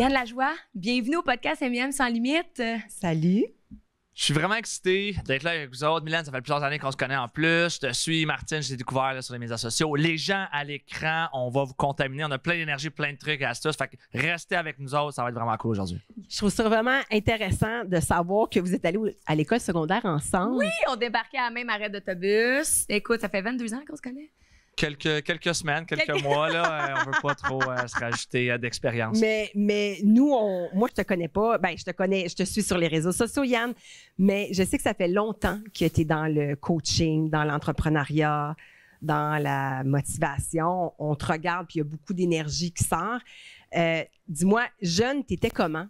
Yann Lajoie, bienvenue au podcast M&M Sans Limite. Salut. Je suis vraiment excité d'être là avec vous autres. Mylène, ça fait plusieurs années qu'on se connaît en plus. Je te suis, Martine, je t'ai découvert là, sur les médias sociaux. Les gens à l'écran, on va vous contaminer. On a plein d'énergie, plein de trucs et astuces. Fait que restez avec nous autres, ça va être vraiment cool aujourd'hui. Je trouve ça vraiment intéressant de savoir que vous êtes allés à l'école secondaire ensemble. Oui, on débarquait à la même arrêt d'autobus. Écoute, ça fait 22 ans qu'on se connaît. Quelques semaines, quelques mois, là, on veut pas trop se rajouter d'expérience. Mais nous, moi, je te connais pas. Ben, je te suis sur les réseaux sociaux, Yann, mais je sais que ça fait longtemps que tu es dans le coaching, dans l'entrepreneuriat, dans la motivation. On te regarde, puis il y a beaucoup d'énergie qui sort. Dis-moi, jeune, tu étais comment?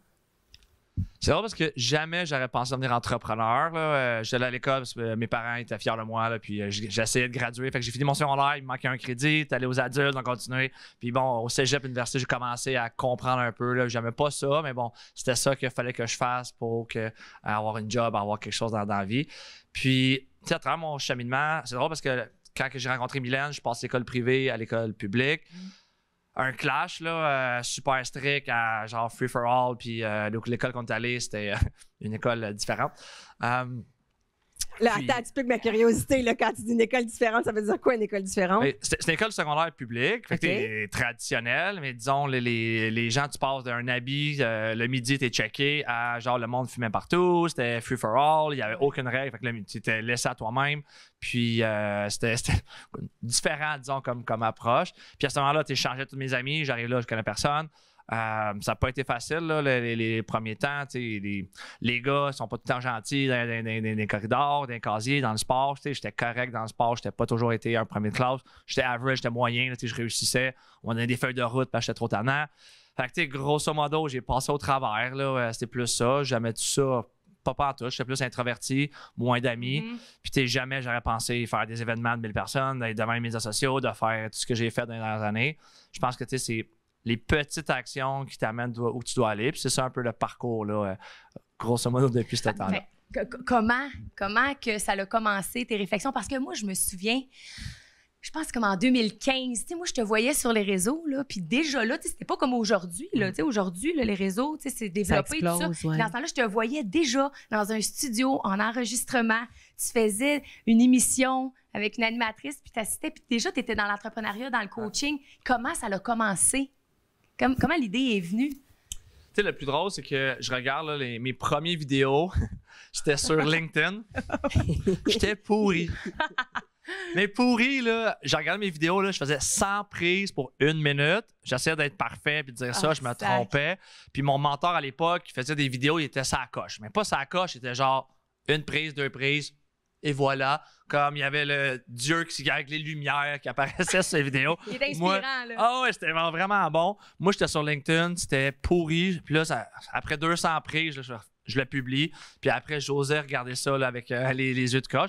C'est drôle parce que jamais j'aurais pensé devenir entrepreneur. J'étais allé à l'école parce que mes parents étaient fiers de moi. Là, puis j'essayais de graduer. Fait que j'ai fini mon secondaire, il me manquait un crédit. J'étais allé aux adultes, on continué. Puis bon, au cégep, université, j'ai commencé à comprendre un peu. J'aimais pas ça, mais bon, c'était ça qu'il fallait que je fasse pour avoir une job, avoir quelque chose dans la vie. Puis, tu sais, à travers mon cheminement, c'est drôle parce que quand j'ai rencontré Mylène, je passe l'école privée à l'école publique. Un clash là, super strict à genre free for all, puis l'école qu'on est allé, c'était une école différente. Là, attends, tu piques ma curiosité. Là, quand tu dis une école différente, ça veut dire quoi une école différente? C'est une école secondaire publique, fait que t'es traditionnelle, mais disons, les gens, tu passes d'un habit, le midi, t'es checké, à genre le monde fumait partout, c'était free for all, il n'y avait aucune règle, fait que là, tu t'es laissé à toi-même. Puis c'était différent, disons, comme approche. Puis à ce moment-là, tu changé tous mes amis, j'arrive là, je connais personne. Ça n'a pas été facile là, les premiers temps. Les gars ne sont pas tout le temps gentils dans les corridors, dans les casiers, dans le sport. J'étais correct dans le sport, je n'ai pas toujours été un premier de classe. J'étais average, j'étais moyen, là, je réussissais. On avait des feuilles de route parce que j'étais trop tannant. Fait que grosso modo, j'ai passé au travers. C'était plus ça. Jamais tout ça. Pas partout, j'étais plus introverti, moins d'amis. Puis jamais j'aurais pensé faire des événements de 1000 personnes, d'être devant les médias sociaux, de faire tout ce que j'ai fait dans les dernières années. Je pense que c'est les petites actions qui t'amènent où tu dois aller. Puis c'est ça un peu le parcours, là, grosso modo, depuis ce temps-là. Comment que ça a commencé, tes réflexions? Parce que moi, je me souviens, je pense comme en 2015, moi, je te voyais sur les réseaux, là, puis déjà là, c'était pas comme aujourd'hui. Aujourd'hui, les réseaux, c'est développé, tout ça. Ouais. Dans ce temps-là, je te voyais déjà dans un studio, en enregistrement. Tu faisais une émission avec une animatrice, puis tu assistais, puis déjà, tu étais dans l'entrepreneuriat, dans le coaching. Comment ça a commencé? Comment l'idée est venue? Tu sais, le plus drôle, c'est que je regarde là, mes premières vidéos. J'étais sur LinkedIn. J'étais pourri. Mais pourri, là, j'ai regardé mes vidéos, là, je faisais 100 prises pour 1 minute. J'essayais d'être parfait puis de dire ça, je me trompais. Puis mon mentor à l'époque, qui faisait des vidéos, il était sa coche. Mais pas sa coche, il était genre 1 prise, 2 prises. Et voilà, comme il y avait le Dieu qui avec les lumières qui apparaissait sur ces vidéos. Il était inspirant, là. Ah ouais, c'était vraiment bon. Moi, j'étais sur LinkedIn, c'était pourri. Puis là, après 200 prises, là, je le publie. Puis après, j'osais regarder ça là, avec les yeux de coche.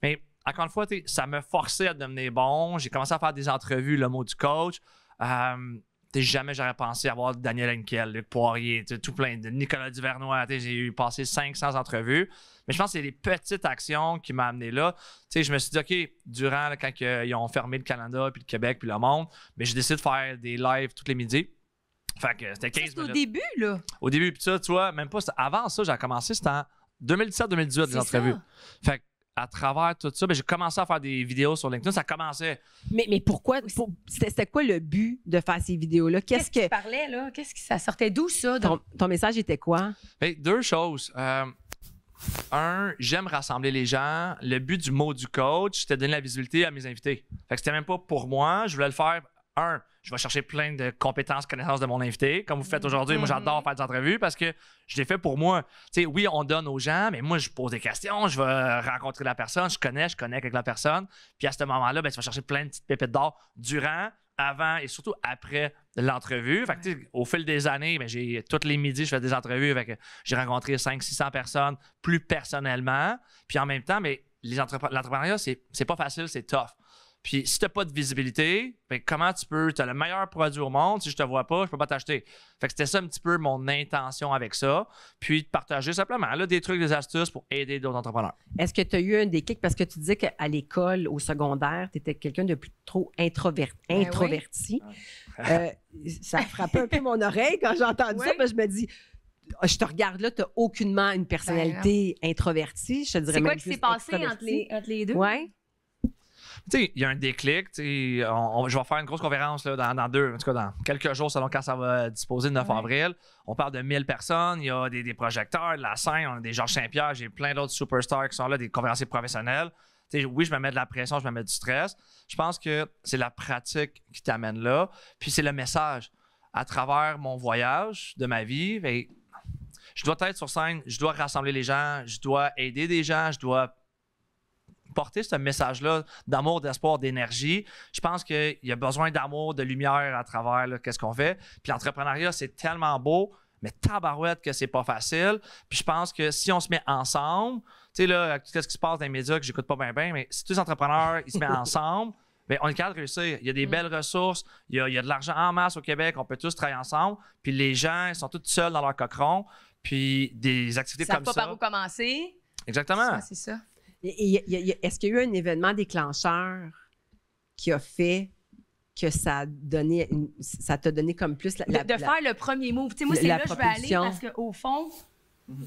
Mais encore une fois, ça me forçait à devenir bon. J'ai commencé à faire des entrevues, le mot du coach. Jamais j'aurais pensé avoir Daniel Henkel, Luc Poirier, tout plein de Nicolas Duvernois. J'ai passé 500 entrevues. Mais je pense que c'est les petites actions qui m'ont amené là. Je me suis dit, OK, durant, là, quand ils ont fermé le Canada, puis le Québec, puis le monde, mais j'ai décidé de faire des lives tous les midis. Fait que c'était 15 minutes. Au début, là? Au début, puis ça, tu vois, même pas. Avant ça, j'ai commencé, c'était en 2017-2018, les entrevues. Fait que, à travers tout ça, j'ai commencé à faire des vidéos sur LinkedIn. Ça commençait. Mais pourquoi? C'était quoi le but de faire ces vidéos-là? Qu'est-ce que tu parlais, là? Ça sortait d'où, ça? Ton message était quoi? Deux choses. J'aime rassembler les gens. Le but du mot du coach, c'était de donner la visibilité à mes invités. Fait que c'était même pas pour moi. Je voulais le faire. Je vais chercher plein de compétences, connaissances de mon invité, comme vous faites aujourd'hui. Moi, j'adore faire des entrevues parce que je l'ai fait pour moi. Tu sais, oui, on donne aux gens, mais moi, je pose des questions, je vais rencontrer la personne, je connecte avec la personne. Puis à ce moment-là, tu vas chercher plein de petites pépites d'or durant, avant et surtout après l'entrevue. Fait que, au fil des années, tous les midis, je fais des entrevues. J'ai rencontré 500-600 personnes plus personnellement. Puis en même temps, l'entrepreneuriat, c'est pas facile, c'est tough. Puis si tu n'as pas de visibilité, ben, comment tu peux... Tu as le meilleur produit au monde. Si je te vois pas, je peux pas t'acheter. Fait que c'était ça un petit peu mon intention avec ça. Puis de partager simplement là, des trucs, des astuces pour aider d'autres entrepreneurs. Est-ce que tu as eu un déclic? Parce que tu disais qu'à l'école, au secondaire, tu étais quelqu'un de plus trop introverti. Ça frappait un peu mon oreille quand j'ai entendu ça. Parce que je me dis, je te regarde là, tu n'as aucunement une personnalité introvertie. Je te dirais c'est quoi même qui s'est passé entre les deux? Oui. Tu sais, il y a un déclic. Je vais faire une grosse conférence là, dans quelques jours, selon quand ça va disposer, le 9 avril. On parle de 1000 personnes. Il y a des projecteurs, de la scène. On a des Georges Saint-Pierre. J'ai plein d'autres superstars qui sont là, des conférenciers professionnels. Oui, je me mets de la pression, je me mets du stress. Je pense que c'est la pratique qui t'amène là. Puis c'est le message. À travers mon voyage de ma vie, je dois être sur scène, je dois rassembler les gens, je dois aider des gens, je dois porter ce message-là d'amour, d'espoir, d'énergie. Je pense qu'il y a besoin d'amour, de lumière à travers qu'est-ce qu'on fait. Puis l'entrepreneuriat, c'est tellement beau, mais tabarouette que c'est pas facile. Puis je pense que si on se met ensemble, tu sais là, qu'est-ce qui se passe dans les médias que j'écoute pas bien, mais si tous les entrepreneurs, ils se mettent ensemble, bien, on est capable de réussir. Il y a des belles ressources, il y a de l'argent en masse au Québec, on peut tous travailler ensemble. Puis les gens, ils sont tous seuls dans leur cochon. Puis des activités comme ça. Ils savent pas par où commencer. Exactement. C'est ça. Est-ce qu'il y a eu un événement déclencheur qui a fait que ça t'a donné comme plus de faire le premier move. Tu sais, moi, c'est là que je vais aller parce qu'au fond, tu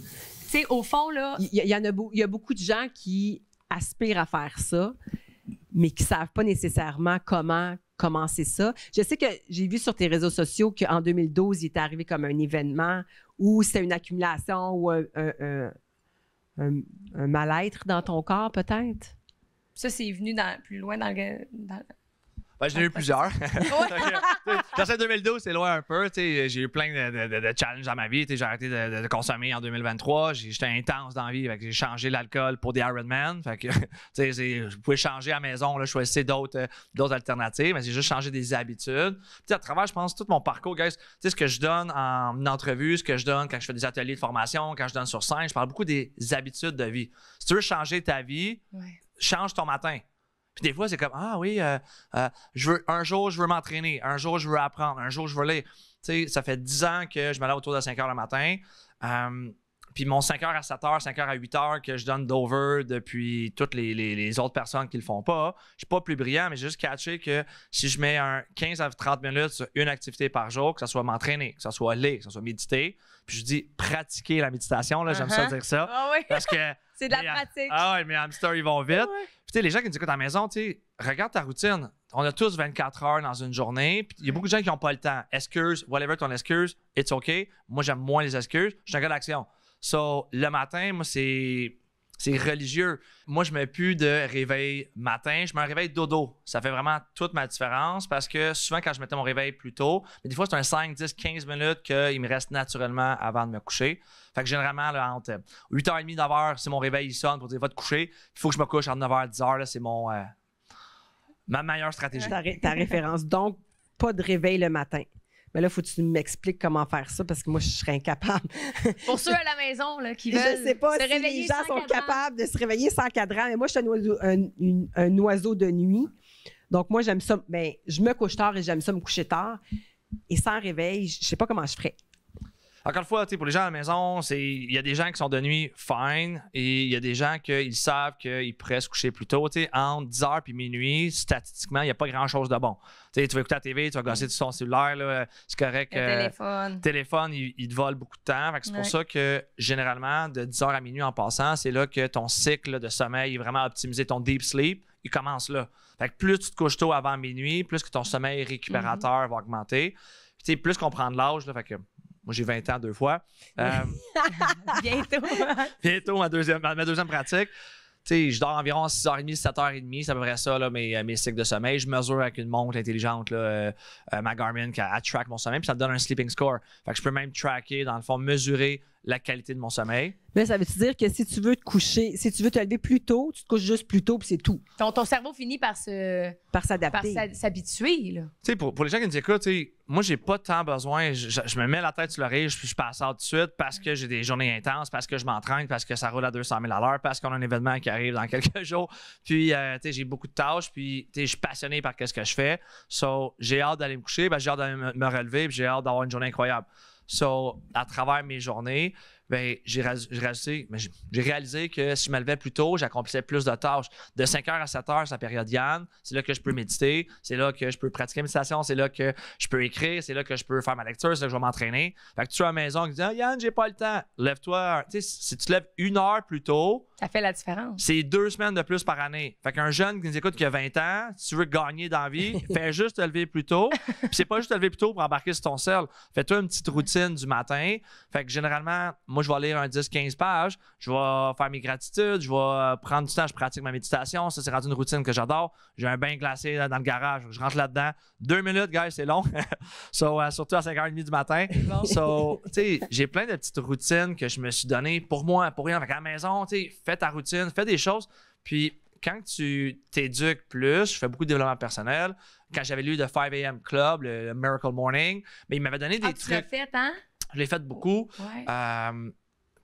sais, au fond, là... Il y a beaucoup de gens qui aspirent à faire ça, mais qui ne savent pas nécessairement comment commencer ça. Je sais que j'ai vu sur tes réseaux sociaux qu'en 2012, il est arrivé comme un événement où c'était une accumulation ou un mal-être dans ton corps, peut-être? Ça, c'est venu plus loin dans le... J'en ai eu plusieurs. J'essaie 2012, c'est loin un peu. J'ai eu plein de challenges dans ma vie. J'ai arrêté de consommer en 2023. J'étais intense dans la vie. J'ai changé l'alcool pour des Ironman. Je pouvais changer à la maison, là, choisir d'autres alternatives, mais j'ai juste changé des habitudes. À travers, je pense, tout mon parcours, guys, ce que je donne en entrevue, ce que je donne quand je fais des ateliers de formation, quand je donne sur scène, je parle beaucoup des habitudes de vie. Si tu veux changer ta vie, change ton matin. Puis des fois, c'est comme, un jour, je veux m'entraîner. Un jour, je veux apprendre. Un jour, je veux lire. Tu sais, ça fait 10 ans que je me lève autour de 5 heures le matin. Puis mon 5 heures à 7 heures, 5 heures à 8 heures que je donne d'over depuis toutes les autres personnes qui le font pas. Je suis pas plus brillant, mais j'ai juste catché que si je mets 15 à 30 minutes sur une activité par jour, que ce soit m'entraîner, que ce soit lire, que ce soit méditer, puis je dis pratiquer la méditation, là, j'aime ça dire ça. Parce que c'est de la pratique. Ah ouais, mes hamsters, ils vont vite. Puis tu sais, les gens qui nous écoutent à la maison, tu sais, regarde ta routine. On a tous 24 heures dans une journée. Puis il y a beaucoup de gens qui n'ont pas le temps. Excuse, whatever ton excuse, it's OK. Moi, j'aime moins les excuses. Je suis un gars d'action. So, le matin, moi, c'est religieux. Moi, je ne mets plus de réveil matin. Je mets un réveil dodo. Ça fait vraiment toute ma différence parce que souvent, quand je mettais mon réveil plus tôt, mais des fois, c'est un 5, 10, 15 minutes qu'il me reste naturellement avant de me coucher. Fait que généralement, là, entre 8h30 et 9h, c'est mon réveil, il sonne pour dire va te coucher. Il faut que je me couche entre 9h et 10h. Là, c'est ma meilleure stratégie. Ta référence. Donc, pas de réveil le matin. Mais là, il faut que tu m'expliques comment faire ça parce que moi, je serais incapable. Pour ceux à la maison là, qui veulent je sais pas se si réveiller les gens sans sont capables de se réveiller sans cadran. Mais moi, je suis un oiseau de nuit. Donc, moi, j'aime ça. Ben, je me couche tard et j'aime ça me coucher tard. Et sans réveil, je sais pas comment je ferais. Encore une fois, pour les gens à la maison, il y a des gens qui sont de nuit fine et il y a des gens qui savent qu'ils pourraient se coucher plus tôt. Entre 10h et minuit, statistiquement, il n'y a pas grand-chose de bon. Tu vas écouter la TV, tu vas gosser sur ton cellulaire, là, c'est correct. Le téléphone, il te vole beaucoup de temps. C'est pour ça que généralement, de 10h à minuit en passant, c'est là que ton cycle de sommeil est vraiment optimisé. Ton deep sleep, il commence là. Fait que plus tu te couches tôt avant minuit, plus que ton sommeil récupérateur va augmenter. Puis, plus qu'on prend de l'âge, là, fait que moi, j'ai 20 ans 2 fois. Bientôt, ma deuxième pratique. Je dors environ 6h30, 7h30. C'est à peu près ça, là, mes cycles de sommeil. Je mesure avec une montre intelligente, là, ma Garmin, qui track mon sommeil. Puis ça te donne un sleeping score. Fait que je peux même tracker, dans le fond, mesurer la qualité de mon sommeil. Mais ça veut dire que si tu veux te coucher, si tu veux te lever plus tôt, tu te couches juste plus tôt, puis c'est tout. Ton cerveau finit par Par s'adapter. s'habituer, là. Tu sais, pour les gens qui nous écoutent, tu sais, moi, j'ai pas tant besoin. Je me mets la tête sur l'oreille, je passe tout de suite parce que j'ai des journées intenses, parce que je m'entraîne, parce que ça roule à 200 000 à l'heure, parce qu'on a un événement qui arrive dans quelques jours. Puis, tu sais, j'ai beaucoup de tâches, puis, tu sais, je suis passionné par ce que je fais. So, j'ai hâte d'aller me coucher, j'ai hâte d'aller me relever, puis j'ai hâte d'avoir une journée incroyable. So, à travers mes journées, ben, j'ai réalisé que si je me levais plus tôt, j'accomplissais plus de tâches. De 5h à 7h, c'est la période Yann. C'est là que je peux méditer. C'est là que je peux pratiquer la méditation. C'est là que je peux écrire. C'est là que je peux faire ma lecture. C'est là que je vais m'entraîner. Fait que tu es à la maison qui dit « Yann, j'ai pas le temps. » Lève-toi. Tu sais, si tu te lèves 1 heure plus tôt, Ça fait la différence. c'est 2 semaines de plus par année. Fait qu'un jeune qui nous écoute qui a 20 ans, si tu veux gagner dans la vie, fais juste te lever plus tôt. Puis c'est pas juste te lever plus tôt pour embarquer sur ton sel. Fais-toi une petite routine du matin. Fait que généralement, moi, je vais lire un 10-15 pages. Je vais faire mes gratitudes. Je vais prendre du temps. Je pratique ma méditation. Ça, c'est rendu une routine que j'adore. J'ai un bain glacé dans le garage. Je rentre là-dedans. 2 minutes, guys, c'est long. Surtout à 5h30 du matin. Bon. So, tu sais, j'ai plein de petites routines que je me suis données pour moi, pour rien. Fait qu'à la maison, tu sais, fais ta routine, fais des choses. Puis, quand tu t'éduques plus, je fais beaucoup de développement personnel. Quand j'avais lu le 5 a.m. Club, le Miracle Morning, mais il m'avait donné des Tu l'as trucs. fait, hein? Je l'ai fait beaucoup. Ouais.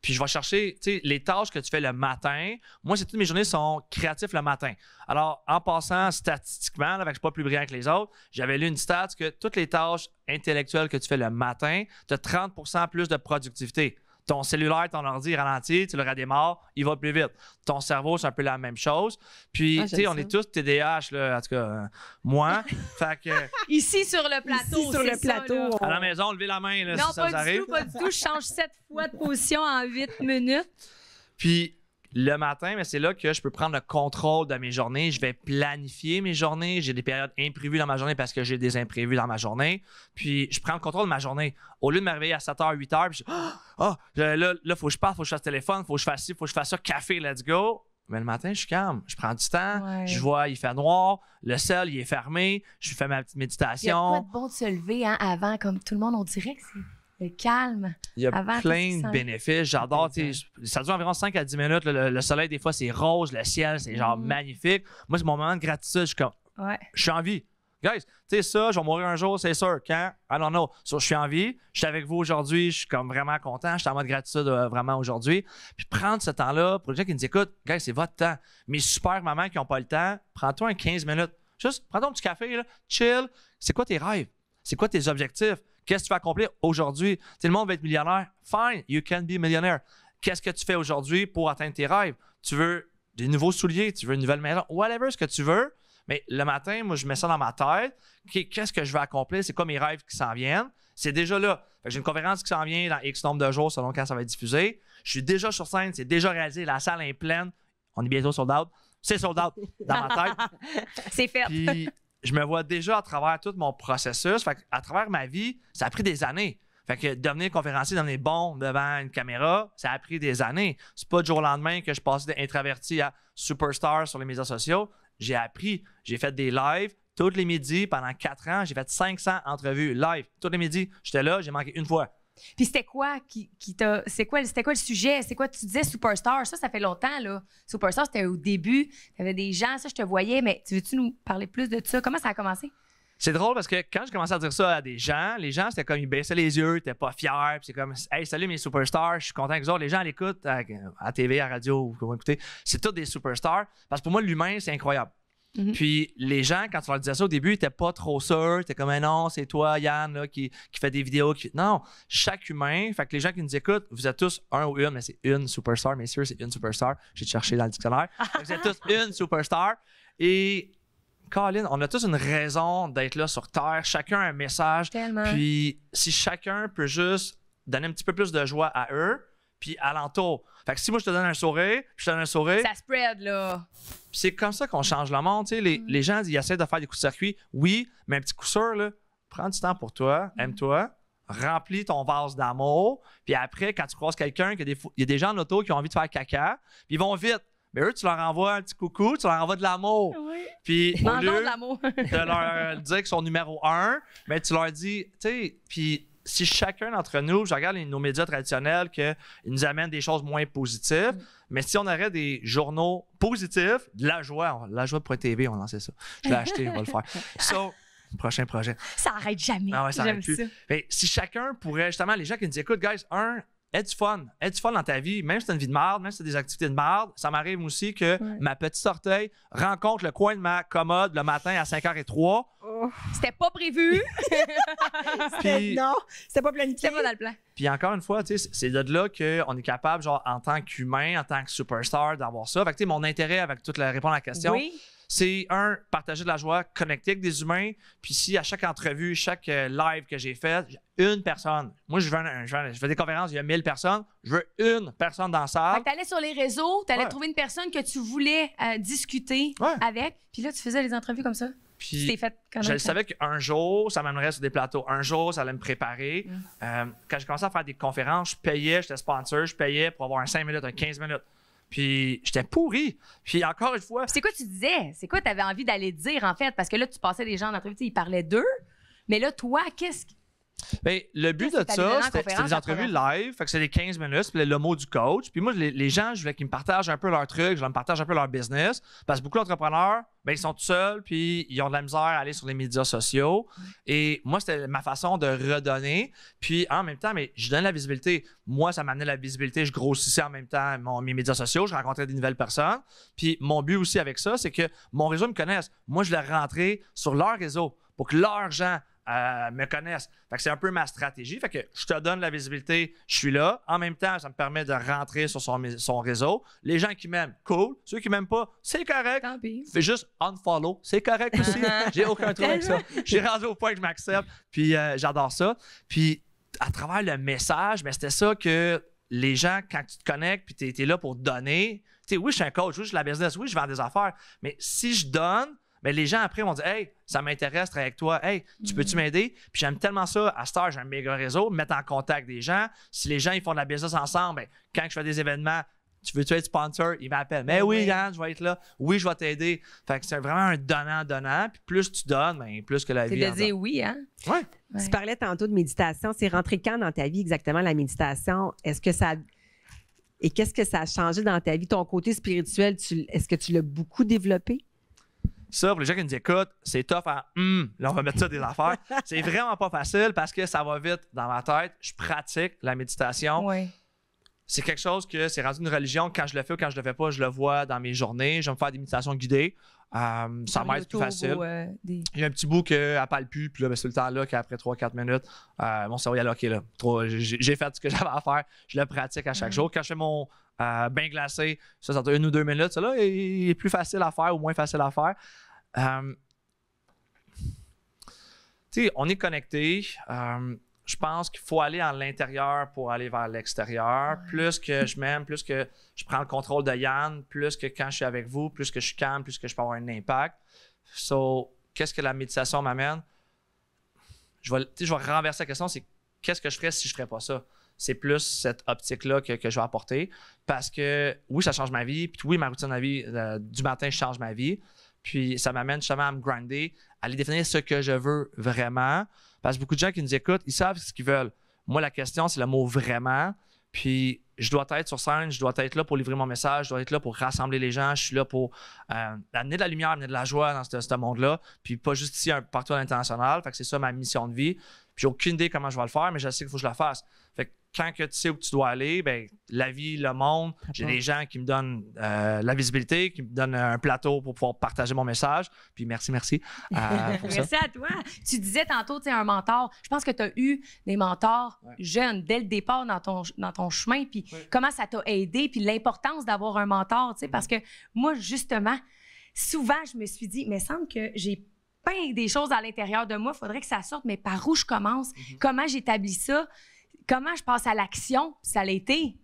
Puis je vais chercher, tu sais, les tâches que tu fais le matin. Moi, toutes mes journées sont créatives le matin. Alors, en passant statistiquement, là, fait que je suis pas plus brillant que les autres, j'avais lu une stat que toutes les tâches intellectuelles que tu fais le matin, tu as 30% plus de productivité. Ton cellulaire, ton ordi ralentit, tu le redémarres, il va plus vite. Ton cerveau, c'est un peu la même chose. Puis, tu sais, on est tous TDAH, là, en tout cas, moi. Fait que. Ici, sur le plateau. Ici, sur le plateau, Ça, là. À la maison, levez la main, là, Non, si ça vous pas du arrive. tout, pas du tout. Je change 7 fois de position en 8 minutes. Puis le matin, mais c'est là que je peux prendre le contrôle de mes journées. Je vais planifier mes journées. J'ai des périodes imprévues dans ma journée parce que j'ai des imprévus dans ma journée. Puis je prends le contrôle de ma journée. Au lieu de me réveiller à 7h, 8h, puis là, faut que je parte, faut que je fasse téléphone, faut que je fasse ci, faut que je fasse ça, café, let's go. Mais le matin, je suis calme. Je prends du temps. Ouais. Je vois, il fait noir. Le ciel, il est fermé. Je fais ma petite Il n'y a méditation. pas de bon de se lever avant, comme tout le monde, on dirait que c'est le calme. Il y a Avant, plein qu'est-ce de que ça- bénéfices. J'adore. tu sais, Ça dure environ 5 à 10 minutes. Le soleil, des fois, c'est rose. Le ciel, c'est genre magnifique. Moi, c'est mon moment de gratitude. Je suis comme, Ouais. je suis en vie. Guys, tu sais ça, je vais mourir un jour, c'est sûr. Quand? I don't know. So, je suis en vie. Je suis avec vous aujourd'hui. Je suis comme vraiment content. Je suis en mode gratitude vraiment aujourd'hui. Puis prendre ce temps-là, pour les gens qui nous écoutent, guys, c'est votre temps. Mes super mamans qui n'ont pas le temps, prends-toi un 15 minutes. Juste, prends ton petit café, là, chill. C'est quoi tes rêves? C'est quoi tes objectifs? Qu'est-ce que tu vas accomplir aujourd'hui? Tu sais, le monde va être millionnaire. Fine, you can be millionaire. Qu'est-ce que tu fais aujourd'hui pour atteindre tes rêves? Tu veux des nouveaux souliers? Tu veux une nouvelle maison? Whatever ce que tu veux. Mais le matin, moi, je mets ça dans ma tête. Qu'est-ce que je vais accomplir? C'est quoi mes rêves qui s'en viennent? C'est déjà là. Fait que j'ai une conférence qui s'en vient dans X nombre de jours selon quand ça va être diffusé. Je suis déjà sur scène, c'est déjà réalisé. La salle est pleine. On est bientôt sold out. C'est sold out dans ma tête. C'est fait. Puis je me vois déjà à travers tout mon processus. Fait à travers ma vie, ça a pris des années. Fait que devenir conférencier, devenir bon devant une caméra, ça a pris des années. C'est pas du jour au lendemain que je passais d'introverti à superstar sur les médias sociaux. J'ai appris. J'ai fait des lives tous les midis pendant 4 ans. J'ai fait 500 entrevues live tous les midis. J'étais là, j'ai manqué une fois. Puis c'était quoi c'était quoi le sujet? C'est quoi tu disais Superstar? Ça fait longtemps, là. Superstar, c'était au début. Il y avait des gens, ça, je te voyais, mais veux-tu nous parler plus de ça? Comment ça a commencé? C'est drôle parce que quand je commençais à dire ça à des gens, les gens, c'était comme ils baissaient les yeux, ils étaient pas fiers. Puis c'est comme, hey, salut mes superstars, je suis content que vous autres. Les gens l'écoutent à TV, à radio, ou comment écouter. C'est tous des superstars. Parce que pour moi, l'humain, c'est incroyable. Mhm. Puis les gens, quand tu leur disais ça au début, ils n'étaient pas trop sûrs. Ils étaient comme, non, c'est toi, Yann, là, qui fait des vidéos. Non, chaque humain, fait que les gens qui nous écoutent, vous êtes tous un ou une, mais c'est une superstar, messieurs, c'est une superstar. J'ai cherché dans le dictionnaire. Vous êtes tous une superstar. Et Colin, on a tous une raison d'être là sur Terre. Chacun a un message. Tellement. Puis si chacun peut juste donner un petit peu plus de joie à eux, puis alentour. Fait que si moi je te donne un sourire, puis je te donne un sourire, Ça spread, là. puis c'est comme ça qu'on change le monde. Tu sais, les gens, ils essaient de faire des coups de circuit. Oui, mais un petit coup sûr, là, prends du temps pour toi, aime-toi, remplis ton vase d'amour. Puis après, quand tu croises quelqu'un, il y a des gens en auto qui ont envie de faire caca, puis ils vont vite. Mais eux, tu leur envoies un petit coucou, tu leur envoies de l'amour. Oui. Puis au Mangeons lieu de l'amour. de leur dire qu'ils sont numéro 1, mais tu leur dis, tu sais, puis si chacun d'entre nous, je regarde nos médias traditionnels, qu'ils nous amènent des choses moins positives, mais si on aurait des journaux positifs, de la joie.tv, on lançait ça. Je l'ai acheté, on va le faire. So, prochain projet. Ça arrête jamais. Ah ouais, ça J'aime arrête plus. ça. Mais si chacun pourrait, justement, les gens qui nous disent, écoute, guys, aie du fun. Aie du fun dans ta vie, même si tu as une vie de merde, même si tu as des activités de merde. Ça m'arrive aussi que ma petite orteil rencontre le coin de ma commode le matin à 5h03. C'était pas prévu. Non, c'était pas planifié. C'était pas dans le plan. Puis encore une fois, c'est de là qu'on est capable, genre, en tant qu'humain, en tant que superstar, d'avoir ça. Fait que, mon intérêt avec toute la réponse à la question, c'est partager de la joie, connecter avec des humains. Puis si à chaque entrevue, chaque live que j'ai fait, une personne. Moi, je fais des conférences, il y a 1000 personnes. Je veux une personne dans la salle. Fait que t'allais sur les réseaux, t'allais trouver une personne que tu voulais discuter avec. Puis là, tu faisais les entrevues comme ça. Puis tu t'es fait je savais qu'un jour, ça m'amènerait sur des plateaux. Un jour, ça allait me préparer. Quand j'ai commencé à faire des conférences, je payais, j'étais sponsor, je payais pour avoir un 5 minutes, un 15 minutes. Puis j'étais pourri. Puis encore une fois... C'est quoi tu disais? C'est quoi tu avais envie d'aller dire, en fait? Parce que là, tu passais des gens en entrevue, ils parlaient d'eux. Mais là, toi, qu'est-ce que... Bien, le but de ça, c'était des entrevues live. Fait que c'est des 15 minutes, puis le mot du coach. Puis moi, les gens, je voulais qu'ils me partagent un peu leur truc, je voulais me partage un peu leur business. Parce que beaucoup d'entrepreneurs, bien, ils sont tout seuls, puis ils ont de la misère à aller sur les médias sociaux. Et moi, c'était ma façon de redonner. Puis en même temps, mais je donne la visibilité. Moi, ça m'amenait la visibilité. Je grossissais en même temps mes médias sociaux. Je rencontrais des nouvelles personnes. Puis mon but aussi avec ça, c'est que mon réseau me connaisse. Moi, je l'ai rentré sur leur réseau pour que leurs gens me connaissent. Fait que c'est un peu ma stratégie. Fait que je te donne la visibilité, je suis là. En même temps, ça me permet de rentrer sur son réseau. Les gens qui m'aiment, cool. Ceux qui m'aiment pas, c'est correct. Tant pis. Fais juste unfollow, c'est correct aussi. J'ai aucun trouble avec ça. J'ai rendu au point que je m'accepte. Puis j'adore ça. Puis à travers le message, ben, c'était ça que les gens, quand tu te connectes puis tu es là pour donner, tu sais, oui, je suis un coach, oui, je suis la business, oui, je vends des affaires, mais si je donne, bien, les gens après vont dire « Hey, ça m'intéresse de travailler avec toi. Hey, tu peux-tu m'aider? » Puis j'aime tellement ça. À cette heure, j'ai un méga réseau, me mettre en contact des gens. Si les gens ils font de la business ensemble, bien, quand je fais des événements, tu veux-tu être sponsor? Ils m'appellent. Mais oui, Yann, je vais être là. Oui, je vais t'aider. Fait que c'est vraiment un donnant-donnant. Puis plus tu donnes, bien, plus que la vie. C'est de dire oui, hein? Oui. Tu parlais tantôt de méditation. C'est rentré quand dans ta vie exactement la méditation? Est-ce que ça... Et qu'est-ce que ça a changé dans ta vie? Ton côté spirituel, est-ce que tu l'as beaucoup développé? Ça, pour les gens qui nous écoutent, c'est tough à là, on va mettre ça des affaires. C'est vraiment pas facile parce que ça va vite dans ma tête. Je pratique la méditation. Oui. C'est quelque chose que c'est rendu une religion. Quand je le fais ou quand je le fais pas, je le vois dans mes journées. Je vais me faire des méditations guidées. Ça m'aide plus facile. Il y a un petit bout qu'elle parle plus, puis là, ben, c'est le temps là qu'après 3-4 minutes, mon cerveau, il est OK, là. J'ai fait ce que j'avais à faire. Je le pratique à chaque jour. Quand je fais mon bain glacé, ça dure 1 ou 2 minutes. Ça, là, il est plus facile à faire ou moins facile à faire. Tu sais, on est connecté. Je pense qu'il faut aller à l'intérieur pour aller vers l'extérieur. Plus que je m'aime, plus que je prends le contrôle de Yann, plus que quand je suis avec vous, plus que je suis calme, plus que je peux avoir un impact. So, qu'est-ce que la méditation m'amène? Je vais renverser la question, c'est qu'est-ce que je ferais si je ne ferais pas ça? C'est plus cette optique-là que je vais apporter. Parce que oui, ça change ma vie. Puis oui, ma routine de la vie, du matin, je change ma vie. Puis ça m'amène justement à me grinder, à aller définir ce que je veux vraiment. Parce que beaucoup de gens qui nous écoutent, ils savent ce qu'ils veulent. Moi, la question, c'est le mot « vraiment ». Puis je dois être sur scène, je dois être là pour livrer mon message, je dois être là pour rassembler les gens, je suis là pour amener de la lumière, amener de la joie dans ce monde-là. Puis pas juste ici, partout à l'international. Fait que c'est ça ma mission de vie. Puis j'ai aucune idée comment je vais le faire, mais je sais qu'il faut que je la fasse. Fait que quand que tu sais où tu dois aller, ben la vie, le monde, j'ai des gens qui me donnent la visibilité, qui me donnent un plateau pour pouvoir partager mon message. Puis merci pour ça. Merci à toi. Tu disais tantôt, tu sais, un mentor. Je pense que tu as eu des mentors jeunes dès le départ dans ton chemin. Puis comment ça t'a aidé, puis l'importance d'avoir un mentor, tu sais, parce que moi, justement, souvent, je me suis dit, mais il semble que j'ai plein des choses à l'intérieur de moi, il faudrait que ça sorte, mais par où je commence? Comment j'établis ça? Comment je passe à l'action? Ça l'a été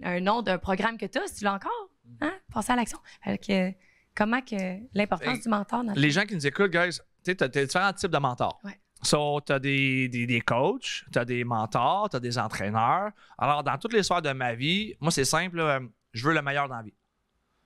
un nom d'un programme que tu as, si tu l'as encore. Hein? Passer à l'action. Comment que l'importance du mentor dans les gens qui nous écoutent, guys, tu as différents types de mentors. Ouais. So, tu as des coachs, tu as des mentors, tu as des entraîneurs. Alors, dans toutes les sphères de ma vie, moi, c'est simple, je veux le meilleur dans la vie.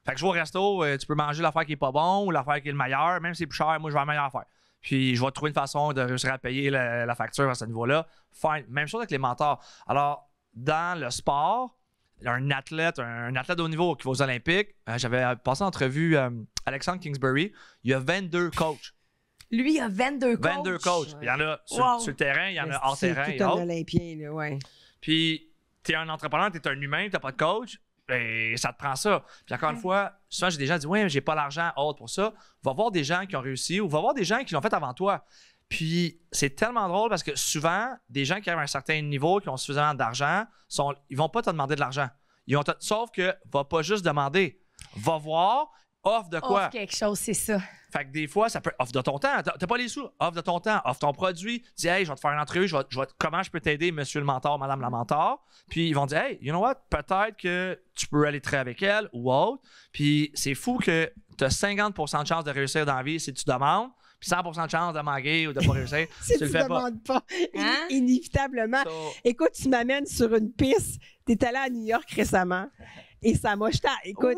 Fait que je vais au resto, tu peux manger l'affaire qui est pas bon ou l'affaire qui est le meilleur, même si c'est plus cher, moi, je veux la meilleure affaire. Puis je vais trouver une façon de réussir à payer la facture à ce niveau-là. Fine. Même chose avec les mentors. Alors, dans le sport, un athlète de haut niveau qui va aux Olympiques, j'avais passé en entrevue Alexander Kingsbury, il y a 22 coachs. Lui, il a 22 coachs. 22 coachs. Il y en a sur le terrain, il y en a hors terrain. C'est tout un Olympien, là, ouais. Puis, t'es un entrepreneur, t'es un humain, t'as pas de coach, ben, ça te prend ça. Puis encore une fois, souvent, j'ai des gens qui disent « Ouais, mais j'ai pas l'argent autre pour ça. » Va voir des gens qui ont réussi ou va voir des gens qui l'ont fait avant toi. Puis, c'est tellement drôle parce que souvent, des gens qui arrivent à un certain niveau, qui ont suffisamment d'argent, ils vont pas te demander de l'argent. Sauf que, va pas juste demander. Va voir, offre de quoi? Offre quelque chose, c'est ça. Fait que des fois, ça peut offre de ton temps. T'as pas les sous, offre de ton temps, offre ton produit. Dis, hey, je vais te faire une entrevue, comment je peux t'aider, monsieur le mentor, madame la mentor. Puis ils vont dire, hey, you know what, peut-être que tu peux aller travailler avec elle ou autre. Puis c'est fou que tu as 50% de chance de réussir dans la vie si tu demandes, puis 100% de chance de manquer ou de pas réussir si tu le fais pas. Hein? Inévitablement. Écoute, tu m'amènes sur une piste. Tu es allé à New York récemment. Et ça m'a jeté. Écoute,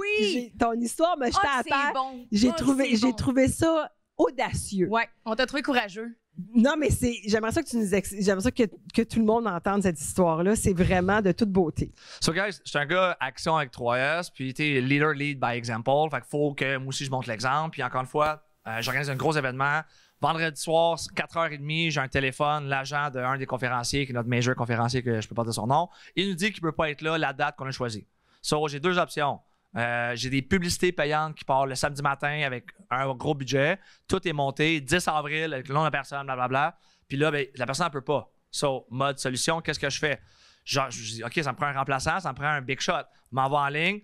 ton histoire m'a jeté à terre. Bon. J'ai trouvé ça audacieux. Ouais, on t'a trouvé courageux. Non, mais j'aimerais ça que tu nous j'aimerais ça que tout le monde entende cette histoire-là. C'est vraiment de toute beauté. So, guys, je suis un gars action avec 3S, puis tu es leader, lead by example. Fait qu'il faut que moi aussi je montre l'exemple. Puis encore une fois, j'organise un gros événement. Vendredi soir, 4h30, j'ai un téléphone, l'agent d'un des conférenciers, qui est notre major conférencier, que je peux pas dire son nom. Il nous dit qu'il peut pas être là la date qu'on a choisie. So, j'ai deux options. J'ai des publicités payantes qui partent le samedi matin avec un gros budget. Tout est monté, 10 avril, avec le nom de la personne, blablabla. Puis là, ben, la personne ne peut pas. So, mode solution, qu'est-ce que je fais? Genre, je dis, OK, ça me prend un remplaçant, ça me prend un big shot. Je m'en vais en ligne,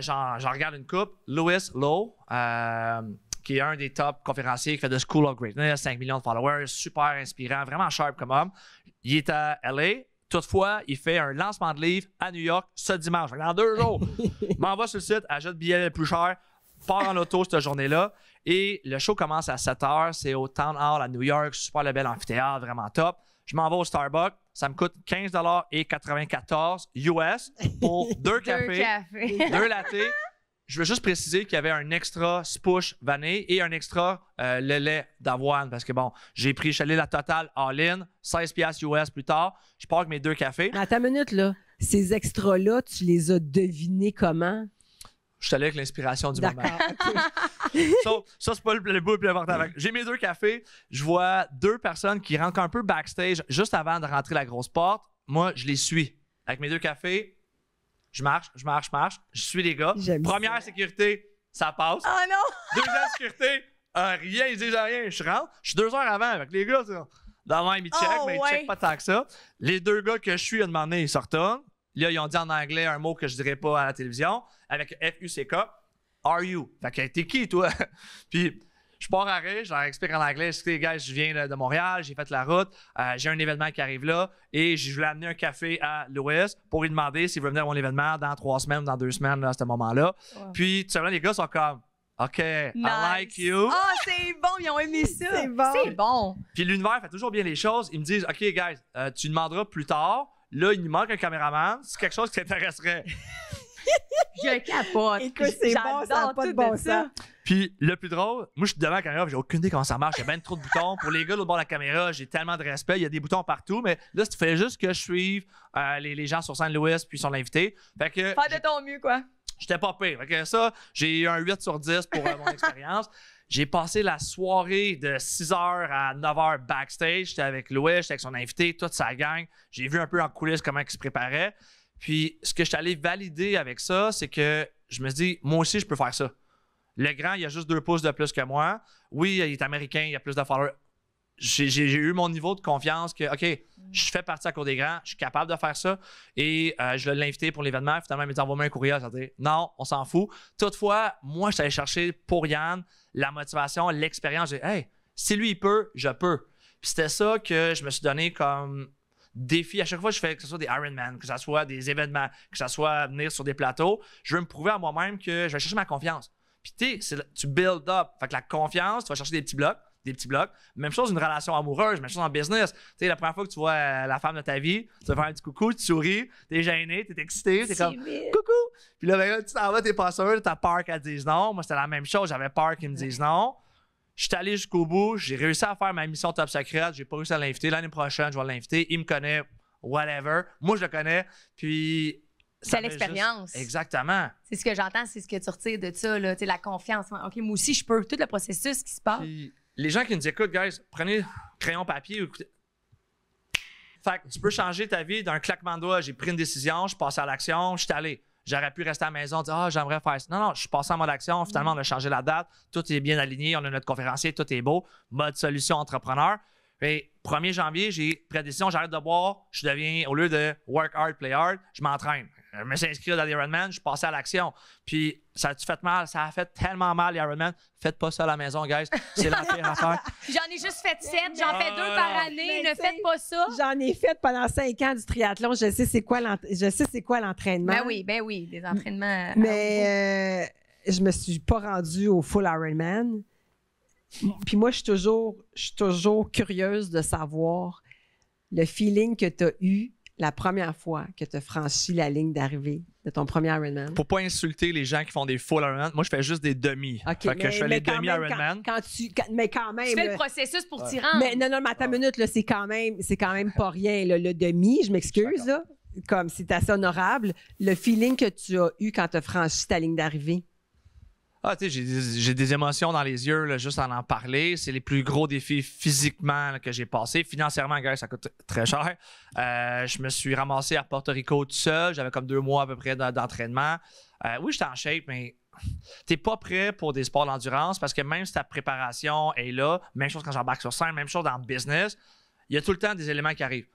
j'en regarde une coupe. Louis Lowe, qui est un des top conférenciers qui fait de School of Greatness, il a 5 millions de followers, super inspirant, vraiment sharp comme homme. Il est à LA. Toutefois, il fait un lancement de livre à New York ce dimanche. Dans 2 jours, m'en va sur le site, achète le billet le plus cher, part en auto cette journée-là. Et le show commence à 7 h. C'est au Town Hall à New York, super le bel amphithéâtre, vraiment top. Je m'en vais au Starbucks. Ça me coûte 15,94 US pour 2 cafés, 2 lattés. Je veux juste préciser qu'il y avait un extra spush vanille et un extra le lait d'avoine parce que bon, je suis allé la totale all-in, 16$ US plus tard. Je pars avec mes 2 cafés. Attends une minute, là. Ces extras-là, tu les as devinés comment? Je suis allé avec l'inspiration du moment. Okay. Ça, c'est pas le bout le plus important. J'ai mes 2 cafés. Je vois 2 personnes qui rentrent un peu backstage juste avant de rentrer la grosse porte. Moi, je les suis. Avec mes 2 cafés, je marche. Je suis les gars. Première sécurité, ça passe. Oh non! Deuxième sécurité, rien, ils disent rien. Je rentre. Je suis 2 heures avant avec les gars. Dans le même, ils check, mais ils checkent pas tant que ça. Les 2 gars que je suis, à un moment donné, ils se retournent. Là, ils ont dit en anglais un mot que je dirais pas à la télévision, avec F-U-C-K. Are you? Fait que t'es qui, toi? Puis, je pars à rire, je leur explique en anglais, je dis, les gars, je viens de Montréal, j'ai fait la route, j'ai un événement qui arrive là, et je voulais amener un café à Louis pour lui demander s'il veut venir à mon événement dans 3 semaines ou dans 2 semaines, là, à ce moment-là. Wow. Puis, tout simplement, les gars sont comme, OK, nice. I like you. Ah, oh, c'est bon, ils ont aimé ça. C'est bon. Puis, l'univers fait toujours bien les choses. Ils me disent, OK, guys, tu demanderas plus tard. Là, il nous manque un caméraman. C'est quelque chose qui t'intéresserait. Je capote. Écoute, c'est bon, ça n'a pas de bon sens. Puis le plus drôle, moi, je suis devant la caméra, j'ai aucune idée comment ça marche. Il y a bien trop de boutons. Pour les gars de l'autre bord de la caméra, j'ai tellement de respect. Il y a des boutons partout. Mais là, il fallait juste que je suive les gens sur Saint-Louis puis son invité. Fait que. Fais de ton mieux, quoi. J'étais pas pire. Fait que ça, j'ai eu un 8 sur 10 pour mon expérience. J'ai passé la soirée de 6h à 9h backstage. J'étais avec Louis, j'étais avec son invité, toute sa gang. J'ai vu un peu en coulisses comment il se préparait. Puis, ce que je suis allé valider avec ça, c'est que je me dis, moi aussi, je peux faire ça. Le grand, il a juste 2 pouces de plus que moi. Oui, il est américain, il a plus de followers. J'ai eu mon niveau de confiance que, OK, je fais partie à la cour des grands, je suis capable de faire ça. Et je l'ai invité pour l'événement. Finalement, il m'a dit, envoie-moi un courriel. Ça dit, non, on s'en fout. Toutefois, moi, je suis allé chercher pour Yann la motivation, l'expérience. J'ai dit, hey, si lui, il peut, je peux. Puis c'était ça que je me suis donné comme défi. À chaque fois que je fais, que ce soit des Ironman, que ce soit des événements, que ce soit venir sur des plateaux, je veux me prouver à moi-même que je vais chercher ma confiance. Puis tu build up. Fait que la confiance, tu vas chercher des petits blocs. Même chose, une relation amoureuse, même chose en business. Tu sais, la première fois que tu vois la femme de ta vie, tu vas faire un petit coucou, tu souris, t'es gêné, t'es excité, t'es comme coucou. Puis là, ben, tu t'en vas, t'es pas sûr, t'as peur qu'elle dise non. Moi, c'était la même chose, j'avais peur qu'ils me disent non. Je suis allé jusqu'au bout. J'ai réussi à faire ma mission Top Secret. J'ai pas réussi à l'inviter. L'année prochaine, je vais l'inviter. Il me connaît, whatever. Moi, je le connais. Puis... C'est l'expérience. Juste... Exactement. C'est ce que j'entends, c'est ce que tu retires de ça, là, la confiance. OK, moi aussi, je peux. Tout le processus qui se passe. Puis, les gens qui nous écoutent, guys, prenez crayon papier ou écoutez. Fait que tu peux changer ta vie d'un claquement de doigts. J'ai pris une décision, je suis passé à l'action, je suis allé. J'aurais pu rester à la maison et dire ah, j'aimerais faire ça. Non, je suis passé en mode action. Finalement, on a changé la date. Tout est bien aligné. On a notre conférencier, tout est beau. Mode solution entrepreneur. Et 1er janvier, j'ai pris la décision, j'arrête de boire. Je deviens, au lieu de work hard, play hard, je m'entraîne. Je me suis inscrit dans l'Ironman, je suis passé à l'action. Puis, ça a-tu fait mal? Ça a fait tellement mal, l'Ironman. Faites pas ça à la maison, guys. C'est la pire affaire. J'en ai juste fait 7, j'en fais 2 par année. Ne faites pas ça. J'en ai fait pendant 5 ans du triathlon. Je sais c'est quoi l'entraînement. Ben oui, des entraînements. Mais je me suis pas rendue au full Ironman. Puis moi, je suis toujours curieuse de savoir le feeling que tu as eu la première fois que tu as franchi la ligne d'arrivée de ton premier Ironman. Pour pas insulter les gens qui font des full Ironman, moi, je fais juste des demi. OK, fait que je fais les demi Ironman. Mais quand même... Tu fais le processus pour t'y rendre. Mais non, attends une minute, là, c'est quand même pas rien. Là, le demi, je m'excuse, là, comme c'est assez honorable. Le feeling que tu as eu quand tu as franchi ta ligne d'arrivée. Ah, tu sais, j'ai des émotions dans les yeux, là, juste en parler. C'est les plus gros défis physiquement là, que j'ai passés. Financièrement, gars, ça coûte très cher. Je me suis ramassé à Porto Rico tout seul. J'avais comme 2 mois à peu près d'entraînement. Oui, j'étais en shape, mais t'es pas prêt pour des sports d'endurance parce que même si ta préparation est là, même chose quand j'embarque sur scène, même chose dans le business, il y a tout le temps des éléments qui arrivent.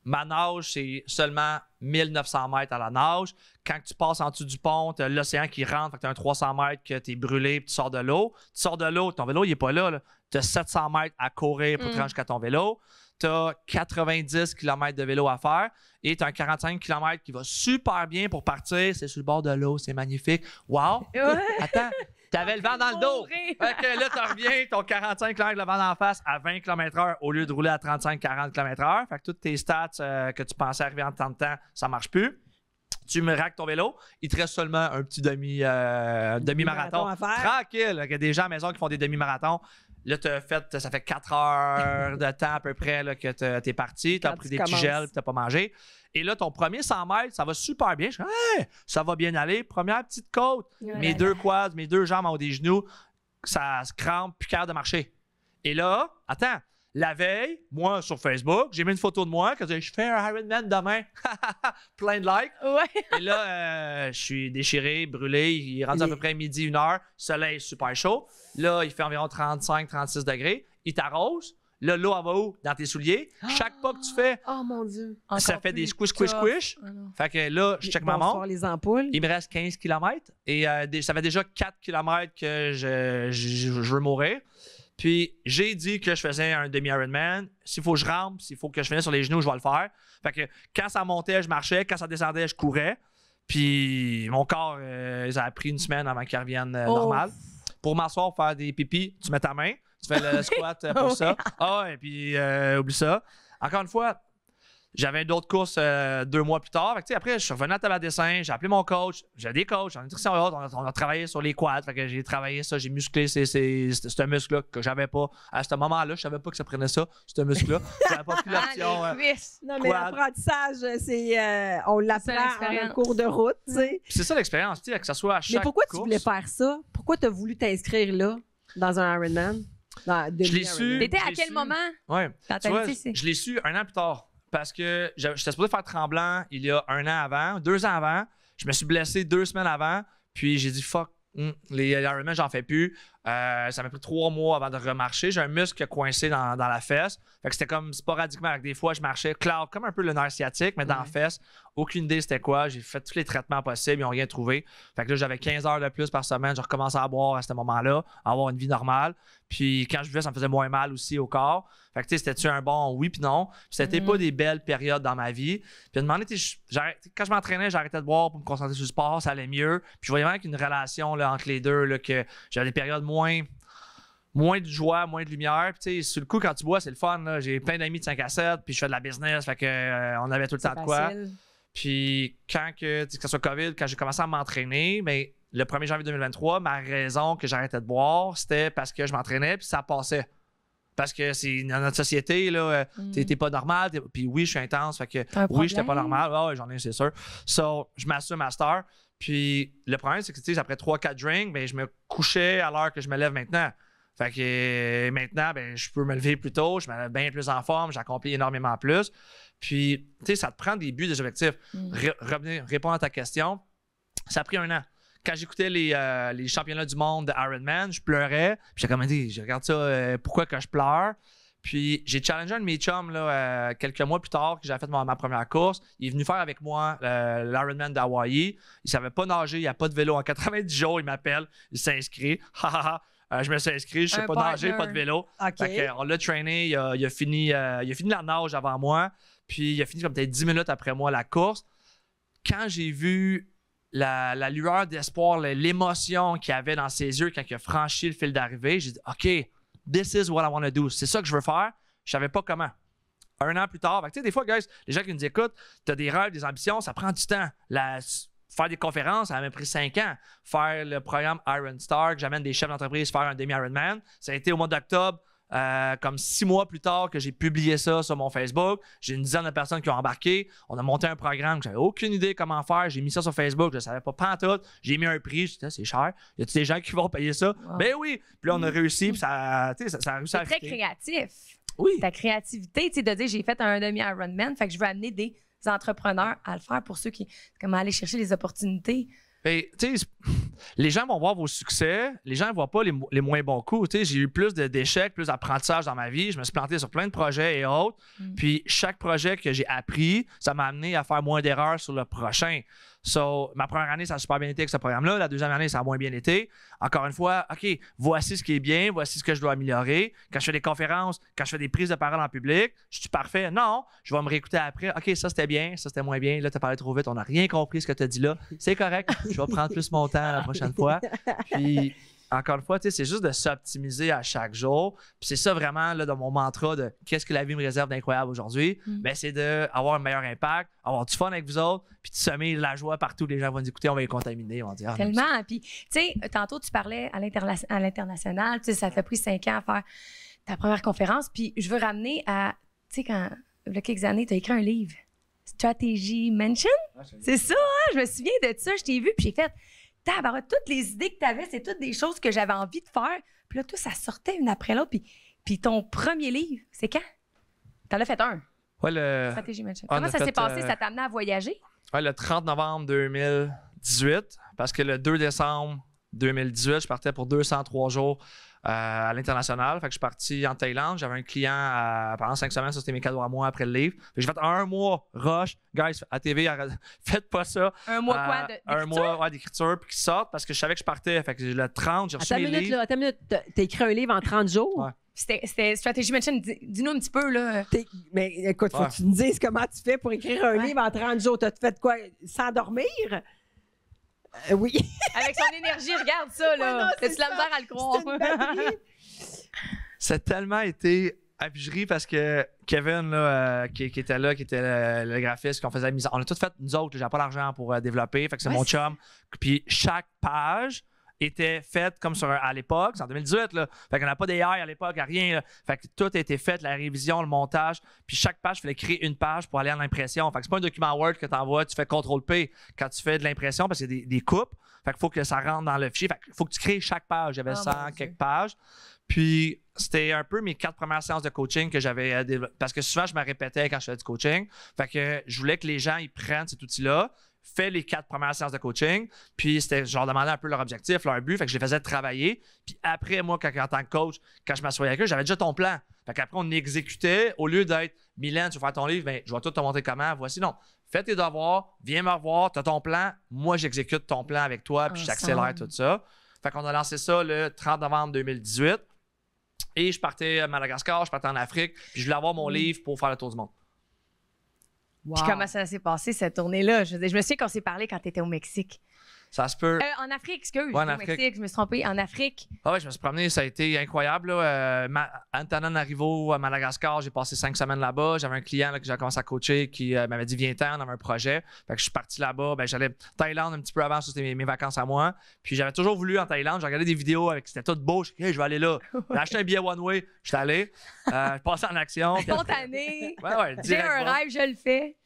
Ma nage, c'est seulement 1900 mètres à la nage. Quand tu passes en dessous du pont, tu as l'océan qui rentre, fait que tu as un 300 mètres que tu es brûlé puis tu sors de l'eau. Tu sors de l'eau, ton vélo, il n'est pas là. Tu as 700 mètres à courir pour te rendre jusqu'à ton vélo. Tu as 90 km de vélo à faire et tu as un 45 km qui va super bien pour partir. C'est sur le bord de l'eau, c'est magnifique. Wow! Attends! T'avais le vent dans le dos. Fait que là, tu reviens, ton 45 km le vent dans la face à 20 km/h au lieu de rouler à 35-40 km/h. Fait que toutes tes stats que tu pensais arriver en temps de temps, ça marche plus. Tu me raques ton vélo, il te reste seulement un petit demi-marathon. Tranquille. Il y a des gens à la maison qui font des demi-marathons. Là, ça fait 4 heures de temps à peu près là, que t'es parti. T'as pris des petits gels, t'as pas mangé. Et là, ton premier 100 mètres, ça va super bien. Je dis, hey, ça va bien aller. Première petite côte. Mes 2 quads, mes 2 jambes en haut des genoux, ça se crampe, plus capable de marcher. Et là, attends, la veille, moi, sur Facebook, j'ai mis une photo de moi que je fais un Ironman demain. Plein de likes. Ouais. Et là, je suis déchiré, brûlé. Il est rendu à peu près midi, 1h. Soleil super chaud. Là, il fait environ 35-36 degrés. Il t'arrose. Là, l'eau, elle va où? Dans tes souliers. Chaque pas que tu fais, oh mon Dieu. ça fait des squish. Fait que là, je check ma montre. Les ampoules. Il me reste 15 km. Et ça fait déjà 4 km que je veux mourir. Puis, j'ai dit que je faisais un demi-Ironman. S'il faut que je rampe, s'il faut que je finisse sur les genoux, je vais le faire. Fait que quand ça montait, je marchais. Quand ça descendait, je courais. Puis, mon corps, ça a pris une semaine avant qu'il revienne normal. Pour m'asseoir, faire des pipis, tu mets ta main. Tu fais le squat pour ça. Ah, et puis, oublie ça. Encore une fois, j'avais d'autres courses 2 mois plus tard. Fait que, après, je suis revenu à table à dessin. J'ai appelé mon coach. J'ai des coachs en nutrition et autres. On a travaillé sur les quads. Fait que j'ai travaillé ça. J'ai musclé ce muscle-là que j'avais pas. À ce moment-là, je savais pas que ça prenait ça, ce muscle-là. J'avais pas pris l'option. Non, mais l'apprentissage, on l'apprend en cours de route. C'est ça l'expérience, que ça soit à chaque course. Mais pourquoi tu voulais faire ça? Pourquoi tu as voulu t'inscrire là, dans un Ironman? Je l'ai su. T'étais à quel moment? Ouais. Je l'ai su 1 an plus tard. Parce que j'étais supposé faire Tremblant il y a 1 an avant, 2 ans avant. Je me suis blessé 2 semaines avant. Puis j'ai dit fuck, les Ironman, j'en fais plus. Ça m'a pris 3 mois avant de remarcher. J'ai un muscle qui a coincé dans la fesse. Fait que c'était comme sporadiquement. Des fois, je marchais comme un peu le nerf sciatique, mais dans la fesse. Aucune idée c'était quoi. J'ai fait tous les traitements possibles. Ils n'ont rien trouvé. Fait que là, j'avais 15 heures de plus par semaine. Je recommençais à boire à ce moment-là, à avoir une vie normale. Puis quand je buvais, ça me faisait moins mal aussi au corps. Fait que tu sais, c'était-tu un bon oui puis non? Puis c'était pas des belles périodes dans ma vie. Puis à un moment donné, quand je m'entraînais, j'arrêtais de boire pour me concentrer sur le sport. Ça allait mieux. Puis je voyais vraiment qu'une relation là, entre les deux, là, que j'avais des périodes moins de joie, moins de lumière. Puis, tu sais, sur le coup, quand tu bois, c'est le fun. Là. J'ai plein d'amis de 5 à 7, puis je fais de la business. Fait que on avait tout le temps de quoi. Puis que ce soit COVID, quand j'ai commencé à m'entraîner, ben, le 1er janvier 2023, ma raison que j'arrêtais de boire, c'était parce que je m'entraînais puis ça passait. Parce que c'est dans notre société, là, t'es pas normal. Puis oui, je suis intense. Fait que oui, j'étais pas normal. Ouais, j'en ai, c'est sûr. So, je m'assume à cette heure. Puis le problème, c'est que après 3-4 drinks, ben, je me couchais à l'heure que je me lève maintenant. Fait que maintenant, ben, je peux me lever plus tôt, je me lève bien plus en forme, j'accomplis énormément plus. Puis, tu sais, ça te prend des buts, des objectifs. Répondre à ta question, ça a pris 1 an. Quand j'écoutais les championnats du monde de Ironman, je pleurais. Puis j'ai comme dit, je regarde ça, pourquoi que je pleure? Puis j'ai challengé un de mes chums là, quelques mois plus tard, que j'avais fait ma première course. Il est venu faire avec moi l'Ironman d'Hawaï. Il savait pas nager, il n'y a pas de vélo. En 90 jours, il m'appelle, il s'inscrit. Je me suis inscrit, je sais pas nager, pas de vélo. Okay. On l'a trainé, il a fini la nage avant moi. Puis il a fini comme peut-être 10 minutes après moi la course. Quand j'ai vu la lueur d'espoir, l'émotion qu'il avait dans ses yeux quand il a franchi le fil d'arrivée, j'ai dit « OK, this is what I want to do. C'est ça que je veux faire. » Je savais pas comment. 1 an plus tard, tu sais, des fois, guys, les gens qui nous écoutent, tu as des rêves, des ambitions, ça prend du temps. Faire des conférences, ça m'a pris 5 ans. Faire le programme Iron Star, que j'amène des chefs d'entreprise faire un demi-Ironman, ça a été au mois d'octobre. Comme 6 mois plus tard que j'ai publié ça sur mon Facebook, j'ai une dizaine de personnes qui ont embarqué. On a monté un programme que j'avais aucune idée comment faire. J'ai mis ça sur Facebook, je ne savais pas pantoute. J'ai mis un prix, je disais, c'est cher. Y a-t-il des gens qui vont payer ça? Wow. Ben oui! Puis là, on a réussi, puis ça a réussi à c'est très créatif. Oui. Ta créativité, tu sais, de dire j'ai fait un demi-Ironman, fait que je veux amener des entrepreneurs à le faire pour ceux qui, comment aller chercher les opportunités. Ben, les gens vont voir vos succès, les gens ne voient pas les moins bons coups. J'ai eu plus d'échecs, plus d'apprentissage dans ma vie. Je me suis planté sur plein de projets et autres. Puis chaque projet que j'ai appris, ça m'a amené à faire moins d'erreurs sur le prochain. So, ma première année, ça a super bien été avec ce programme-là. La deuxième année, ça a moins bien été. Encore une fois, OK, voici ce qui est bien, voici ce que je dois améliorer. Quand je fais des conférences, quand je fais des prises de parole en public, je suis parfait. Non, je vais me réécouter après. OK, ça c'était bien, ça c'était moins bien. Là, tu as parlé trop vite, on n'a rien compris ce que tu as dit là. C'est correct, je vais prendre plus mon temps la prochaine fois. Puis, encore une fois, c'est juste de s'optimiser à chaque jour. Puis c'est ça vraiment là, dans mon mantra de qu'est-ce que la vie me réserve d'incroyable aujourd'hui. Ben, c'est d'avoir un meilleur impact, avoir du fun avec vous autres, puis de semer la joie partout. Les gens vont nous écouter, on va les contaminer. On va dire, tellement. Puis, tu sais, tantôt, tu parlais à l'international. Tu sais, ça t'a pris 5 ans à faire ta première conférence. Puis je veux ramener à, tu sais, quand, il y a quelques années, tu as écrit un livre, Strategy Mansion. C'est ça, hein? Je me souviens de ça. Je t'ai vu, puis j'ai fait... toutes les idées que tu avais, c'est toutes des choses que j'avais envie de faire. Puis là, tout ça sortait une après l'autre. Puis ton premier livre, c'est quand? T'en as fait un. Ouais, Stratégie Mansion. Comment ça s'est passé? Ça t'a amené à voyager? Ouais, le 30 novembre 2018, parce que le 2 décembre 2018, je partais pour 203 jours à l'international. Fait que je suis parti en Thaïlande. J'avais un client pendant 5 semaines. Ça, c'était mes cadeaux à moi après le livre. J'ai fait 1 mois rush. Guys, à TV, faites pas ça. 1 mois quoi? D'écriture? 1 mois d'écriture, puis qui sortent parce que je savais que je partais. Fait que le 30, j'ai reçu mes livres. Attends une minute. T'as écrit un livre en 30 jours? Ouais. C'était Strategy Mansion. Dis-nous un petit peu, là. Mais écoute, faut que tu nous dises comment tu fais pour écrire un livre en 30 jours. T'as fait quoi? Sans dormir? Oui. Avec son énergie, regarde ça, là. T'as-tu la misère à le croire? Ça a tellement été... Puis je ris parce que Kevin, là, qui était là, qui était le graphiste, qu'on faisait la mise. On a tout fait, nous autres. J'avais pas l'argent pour développer. Fait que c'est mon chum. Puis chaque page était faite comme à l'époque, c'est en 2018, là. Fait qu'on n'a pas d'AI à l'époque, rien. Là. Fait que tout a été fait, la révision, le montage. Puis chaque page, il fallait créer une page pour aller à l'impression. Fait que c'est pas un document Word que tu envoies, tu fais CTRL-P quand tu fais de l'impression parce qu'il y a des coupes. Fait qu'il faut que ça rentre dans le fichier. Fait qu'il faut que tu crées chaque page. J'avais 100 quelques pages. Puis c'était un peu mes 4 premières séances de coaching que j'avais développées. Parce que souvent, je me répétais quand je faisais du coaching. Fait que je voulais que les gens ils prennent cet outil-là, fait les 4 premières séances de coaching, puis je leur demandais un peu leur objectif, leur but, fait que je les faisais travailler. Puis après, moi, en tant que coach, quand je m'assoyais avec eux, j'avais déjà ton plan. Fait qu'après, on exécutait, au lieu d'être « Mylène, tu vas faire ton livre, ben, je vais tout te montrer comment, voici, non. Fais tes devoirs, viens me revoir, tu as ton plan, moi, j'exécute ton plan avec toi, puis j'accélère tout ça. » Fait qu'on a lancé ça le 30 novembre 2018. Et je partais à Madagascar, je partais en Afrique, puis je voulais avoir mon livre pour faire le tour du monde. Wow. Puis comment ça s'est passé, cette tournée-là? Je me souviens qu'on s'est parlé quand tu étais au Mexique. Ça se peut. En Afrique, excuse. Ouais, en Au Afrique. Mexique, je me suis trompée. En Afrique. Ah ouais, je me suis promené, ça a été incroyable. Là. Antananarivo, à Madagascar, j'ai passé 5 semaines là-bas. J'avais un client là, que j'ai commencé à coacher qui m'avait dit viens-t'en, on avait un projet. Fait que je suis parti là-bas. Ben, j'allais Thaïlande un petit peu avant, ça c'était mes vacances à moi. Puis j'avais toujours voulu en Thaïlande. J'ai regardé des vidéos avec c'était tout beau. Je suis dit, hey, je vais aller là. J'ai acheté un billet one-way. Je suis allé. Je passais en action. Puis après- Spontané. Ouais, J'ai direct, un bon. rêve, je le fais.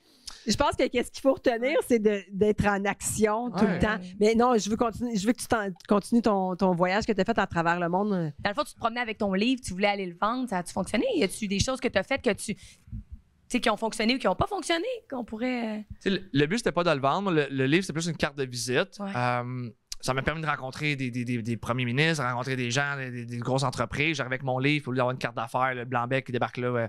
Je pense que qu'est-ce qu'il faut retenir, c'est d'être en action tout le Ouais. temps. Mais non, je veux que tu continues ton voyage que tu as fait à travers le monde. Dans le fond, tu te promenais avec ton livre, tu voulais aller le vendre. Ça a-tu fonctionné? Y a-tu des choses que tu as faites que tu sais, qui ont fonctionné ou qui n'ont pas fonctionné, qu'on pourrait. Tu sais, le but, c'était pas de le vendre. Le livre, c'était plus une carte de visite. Ouais. Ça m'a permis de rencontrer des premiers ministres, de rencontrer des gens, des grosses entreprises. J'arrivais avec mon livre, au lieu d'avoir une carte d'affaires, le Blanc-Bec qui débarque là.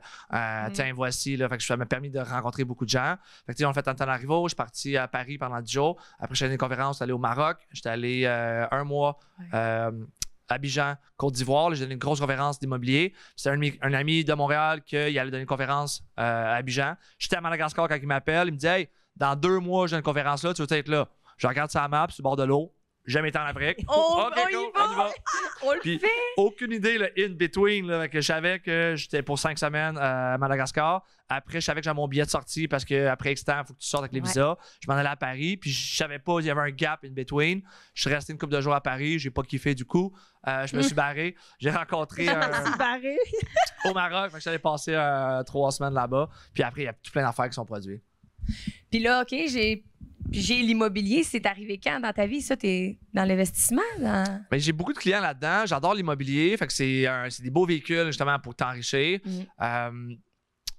Tiens, voici. Là. Fait que ça m'a permis de rencontrer beaucoup de gens. Fait que, tu sais, on a fait Antananarivo. Je suis parti à Paris pendant 10 jours. Après, j'ai fait une conférence, j'étais allé au Maroc. J'étais allé un mois. Abidjan, Côte d'Ivoire. J'ai donné une grosse conférence d'immobilier. C'était un ami de Montréal qui allait donner une conférence à Abidjan. J'étais à Madagascar quand il m'appelle. Il me dit hey, dans 2 mois, j'ai une conférence là, tu veux être là? Je regarde sa map sur le bord de l'eau. Jamais été en Afrique. On OK, y cool, va! on y va. On le Puis, fait! aucune idée, le in-between, là, que je savais que j'étais pour 5 semaines à Madagascar. Après, je savais que j'avais mon billet de sortie parce qu'après X temps, il faut que tu sortes avec les visas. Je m'en allais à Paris, puis je savais pas, il y avait un gap in-between. Je suis resté une couple de jours à Paris, j'ai pas kiffé du coup. Je me suis barré. J'ai rencontré Barré. au Maroc, fait que j'allais passer 3 semaines là-bas. Puis après, il y a tout plein d'affaires qui sont produites. Puis là, OK, j'ai l'immobilier. C'est arrivé quand dans ta vie? Ça, t'es dans l'investissement? Ben, j'ai beaucoup de clients là-dedans. J'adore l'immobilier. Fait que c'est des beaux véhicules justement pour t'enrichir.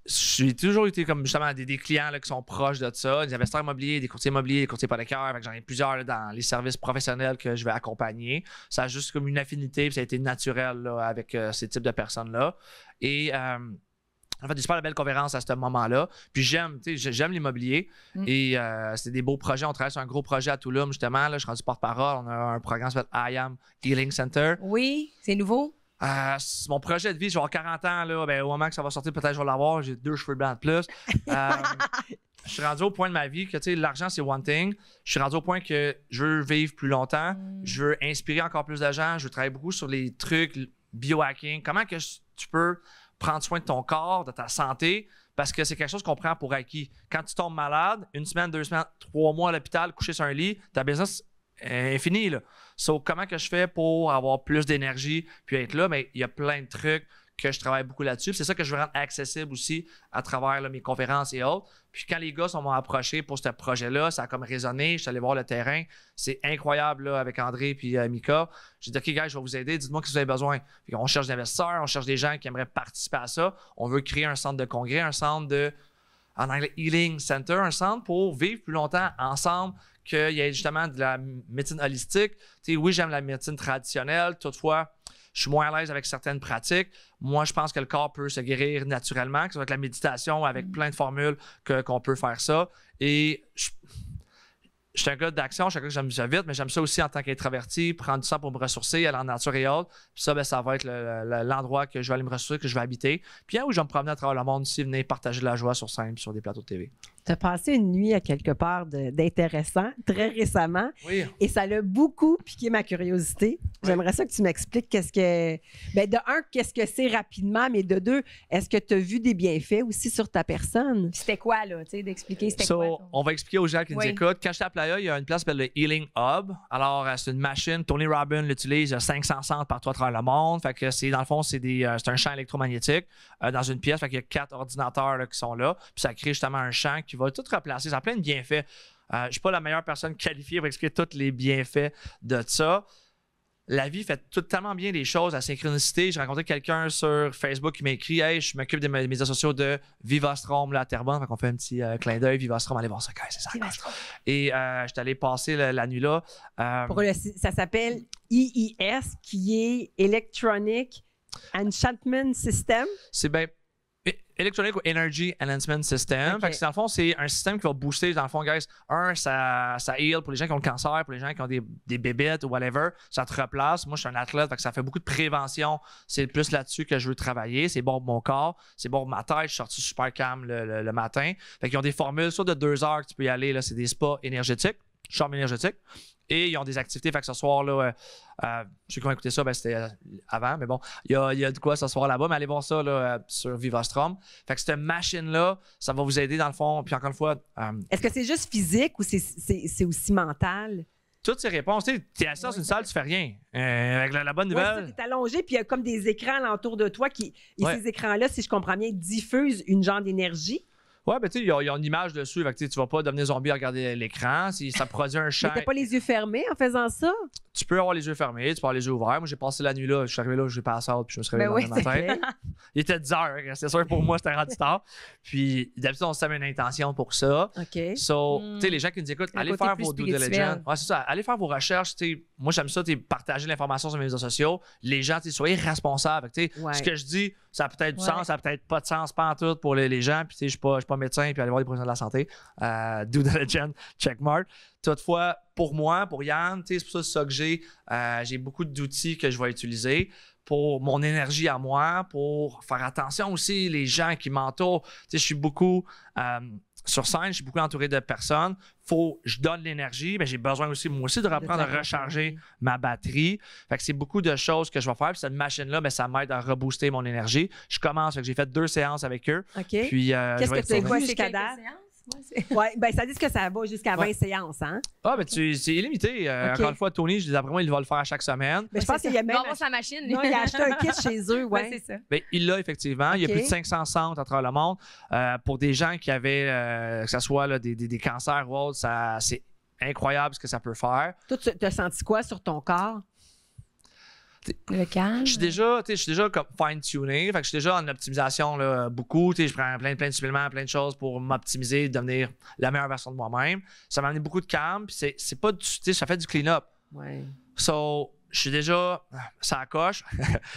J'ai toujours été comme justement des clients là, qui sont proches de ça, des investisseurs immobiliers, des courtiers immobiliers, des courtiers hypothécaires. J'en ai plusieurs là, dans les services professionnels que je vais accompagner. Ça a juste comme une affinité, puis ça a été naturel là, avec ces types de personnes-là. Et on a fait des super belles conférences à ce moment-là. Puis j'aime l'immobilier. Et c'est des beaux projets. On travaille sur un gros projet à Touloum, justement. Là, je suis rendu porte-parole. On a un programme qui s'appelle I Am Healing Center. Oui, c'est nouveau. C'est mon projet de vie, je vais avoir 40 ans, là, ben, au moment que ça va sortir, peut-être je vais l'avoir, j'ai 2 cheveux blancs de plus. Je suis rendu au point de ma vie que l'argent, c'est one thing. Je suis rendu au point que je veux vivre plus longtemps, je veux inspirer encore plus de gens, je veux travailler beaucoup sur les trucs biohacking. Comment que tu peux prendre soin de ton corps, de ta santé, parce que c'est quelque chose qu'on prend pour acquis. Quand tu tombes malade, 1 semaine, 2 semaines, 3 mois à l'hôpital, couché sur un lit, ta business est finie, là. So, comment que je fais pour avoir plus d'énergie puis être là? Mais il y a plein de trucs que je travaille beaucoup là-dessus. C'est ça que je veux rendre accessible aussi à travers là, mes conférences et autres. Puis quand les gars m'ont approché pour ce projet-là, ça a comme résonné. Je suis allé voir le terrain. C'est incroyable là, avec André puis Mika. J'ai dit, OK, gars, je vais vous aider. Dites-moi ce que vous avez besoin. Puis on cherche des investisseurs, on cherche des gens qui aimeraient participer à ça. On veut créer un centre de congrès, un centre de, en anglais, Healing Center, un centre pour vivre plus longtemps ensemble, qu'il y ait justement de la médecine holistique. Tu sais, oui, j'aime la médecine traditionnelle. Toutefois, je suis moins à l'aise avec certaines pratiques. Moi, je pense que le corps peut se guérir naturellement, que ce soit avec la méditation, avec plein de formules qu'on peut faire ça. Et je suis un gars d'action, je suis un gars que j'aime ça vite, mais j'aime ça aussi en tant qu'introverti, prendre du temps pour me ressourcer, aller en nature et autres. Puis ça, ben, ça va être l'endroit que je vais aller me ressourcer, que je vais habiter. Puis où je vais me promener à travers le monde aussi, venir partager de la joie sur scène sur des plateaux de TV. Tu as passé une nuit à quelque part d'intéressant très récemment Oui. et ça l'a beaucoup piqué ma curiosité. J'aimerais ça que tu m'expliques qu'est-ce que... Ben de un, qu'est-ce que c'est rapidement, mais de deux, est-ce que tu as vu des bienfaits aussi sur ta personne? C'était quoi, là, tu sais, d'expliquer c'était So, quoi? on va expliquer aux gens qui nous Oui. écoutent. Quand j'étais à Playa, il y a une place qui s'appelle le Healing Hub. Alors, c'est une machine. Tony Robbins l'utilise. Il y a 500 centres partout à travers le monde. Fait que c'est, dans le fond, c'est un champ électromagnétique dans une pièce. Fait qu'il y a 4 ordinateurs là, qui sont là. Puis ça crée justement un champ qui va tout replacer. Ça a plein de bienfaits. Je ne suis pas la meilleure personne qualifiée pour expliquer tous les bienfaits de ça. La vie fait tellement bien des choses à synchronicité. J'ai rencontré quelqu'un sur Facebook qui m'a écrit « Hey, je m'occupe des médias sociaux de Vivastrom là, à Terrebonne. » Fait qu'on fait un petit clin d'œil. Vivastrom, allez voir ça, guys, c'est ça. Et je suis allé passer la nuit là. Ça s'appelle EES, qui est Electronic Enchantment System. C'est bien Electronic Energy Enhancement System. Okay. Fait que dans le fond, c'est un système qui va booster, dans le fond, guys. Ça heal pour les gens qui ont le cancer, pour les gens qui ont des bébêtes ou whatever. Ça te replace. Moi, je suis un athlète, fait que ça fait beaucoup de prévention. C'est plus là-dessus que je veux travailler. C'est bon pour mon corps, c'est bon pour ma tête. Je suis sorti super calme le matin. Fait qu'ils ont des formules, soit de 2 heures que tu peux y aller. Là, c'est des spas énergétiques, charme énergétique. Et ils ont des activités. Fait que ce soir, là, ceux qui ont écouté ça, ben, c'était avant, mais bon, il y a de quoi ce soir là-bas, mais allez voir ça là, sur Vivastrom. Fait que cette machine-là, ça va vous aider dans le fond. Puis encore une fois. Est-ce que c'est juste physique ou c'est aussi mental? Toutes ces réponses, tu es assis dans une salle, tu fais rien. Avec la bonne nouvelle. Tu es allongé, puis il y a comme des écrans alentour de toi et ces écrans-là, si je comprends bien, diffusent une genre d'énergie. Ouais, ben tu sais, il y a une image dessus. Fait que, tu vas pas devenir zombie à regarder l'écran. Ça produit un champ. Mais t'as pas les yeux fermés en faisant ça? Tu peux avoir les yeux fermés, tu peux avoir les yeux ouverts. Moi, j'ai passé la nuit là. Je suis arrivé là, j'ai passé out, puis je me suis réveillé le matin. Il était 10 heures. C'est sûr, pour moi, c'était rendu tard. Puis d'habitude, on se met une intention pour ça. OK. So, tu sais, les gens qui nous écoutent, allez faire vos due diligence. Ouais, c'est ça. Allez faire vos recherches. Moi, j'aime ça, partager l'information sur mes réseaux sociaux. Les gens, soyez responsables. Ce que je dis, ça a peut-être du sens, ça a peut-être pas de sens, pas en tout pour les gens. Puis, je suis pas médecin, puis aller voir les professionnels de la santé. Due diligence, checkmark. Toutefois, pour moi, pour Yann, c'est pour ça que j'ai beaucoup d'outils que je vais utiliser pour mon énergie à moi, pour faire attention aussi les gens qui m'entourent. Je suis beaucoup sur scène, je suis beaucoup entouré de personnes. Je donne l'énergie, mais j'ai besoin aussi, moi aussi, de reprendre à recharger ma batterie. Fait que c'est beaucoup de choses que je vais faire. Puis cette machine-là, ça m'aide à rebooster mon énergie. Je commence, j'ai fait 2 séances avec eux. OK. Puis, qu'est-ce que tu as vu jusqu'à date? Oui, ça dit que ça va jusqu'à 20 séances, hein? Ah, mais c'est illimité. Encore une fois, Tony, d'après moi, il va le faire à chaque semaine. Mais je pense qu'il y a même. sa machine. Non, il a acheté un kit chez eux, ouais. C'est ça. Bien, il l'a effectivement. Il y a plus de 500 centres à travers le monde. Pour des gens qui avaient, que ce soit là, des cancers ou autre, c'est incroyable ce que ça peut faire. Toi, tu as senti quoi sur ton corps? Le calme. Je suis déjà comme fine-tuné. Fait que je suis déjà en optimisation là, beaucoup. Je prends plein de suppléments, plein de choses pour m'optimiser, devenir la meilleure version de moi-même. Ça m'a amené beaucoup de calme. Puis c'est pas ça fait du clean-up. Ouais. So, je suis déjà ça coche.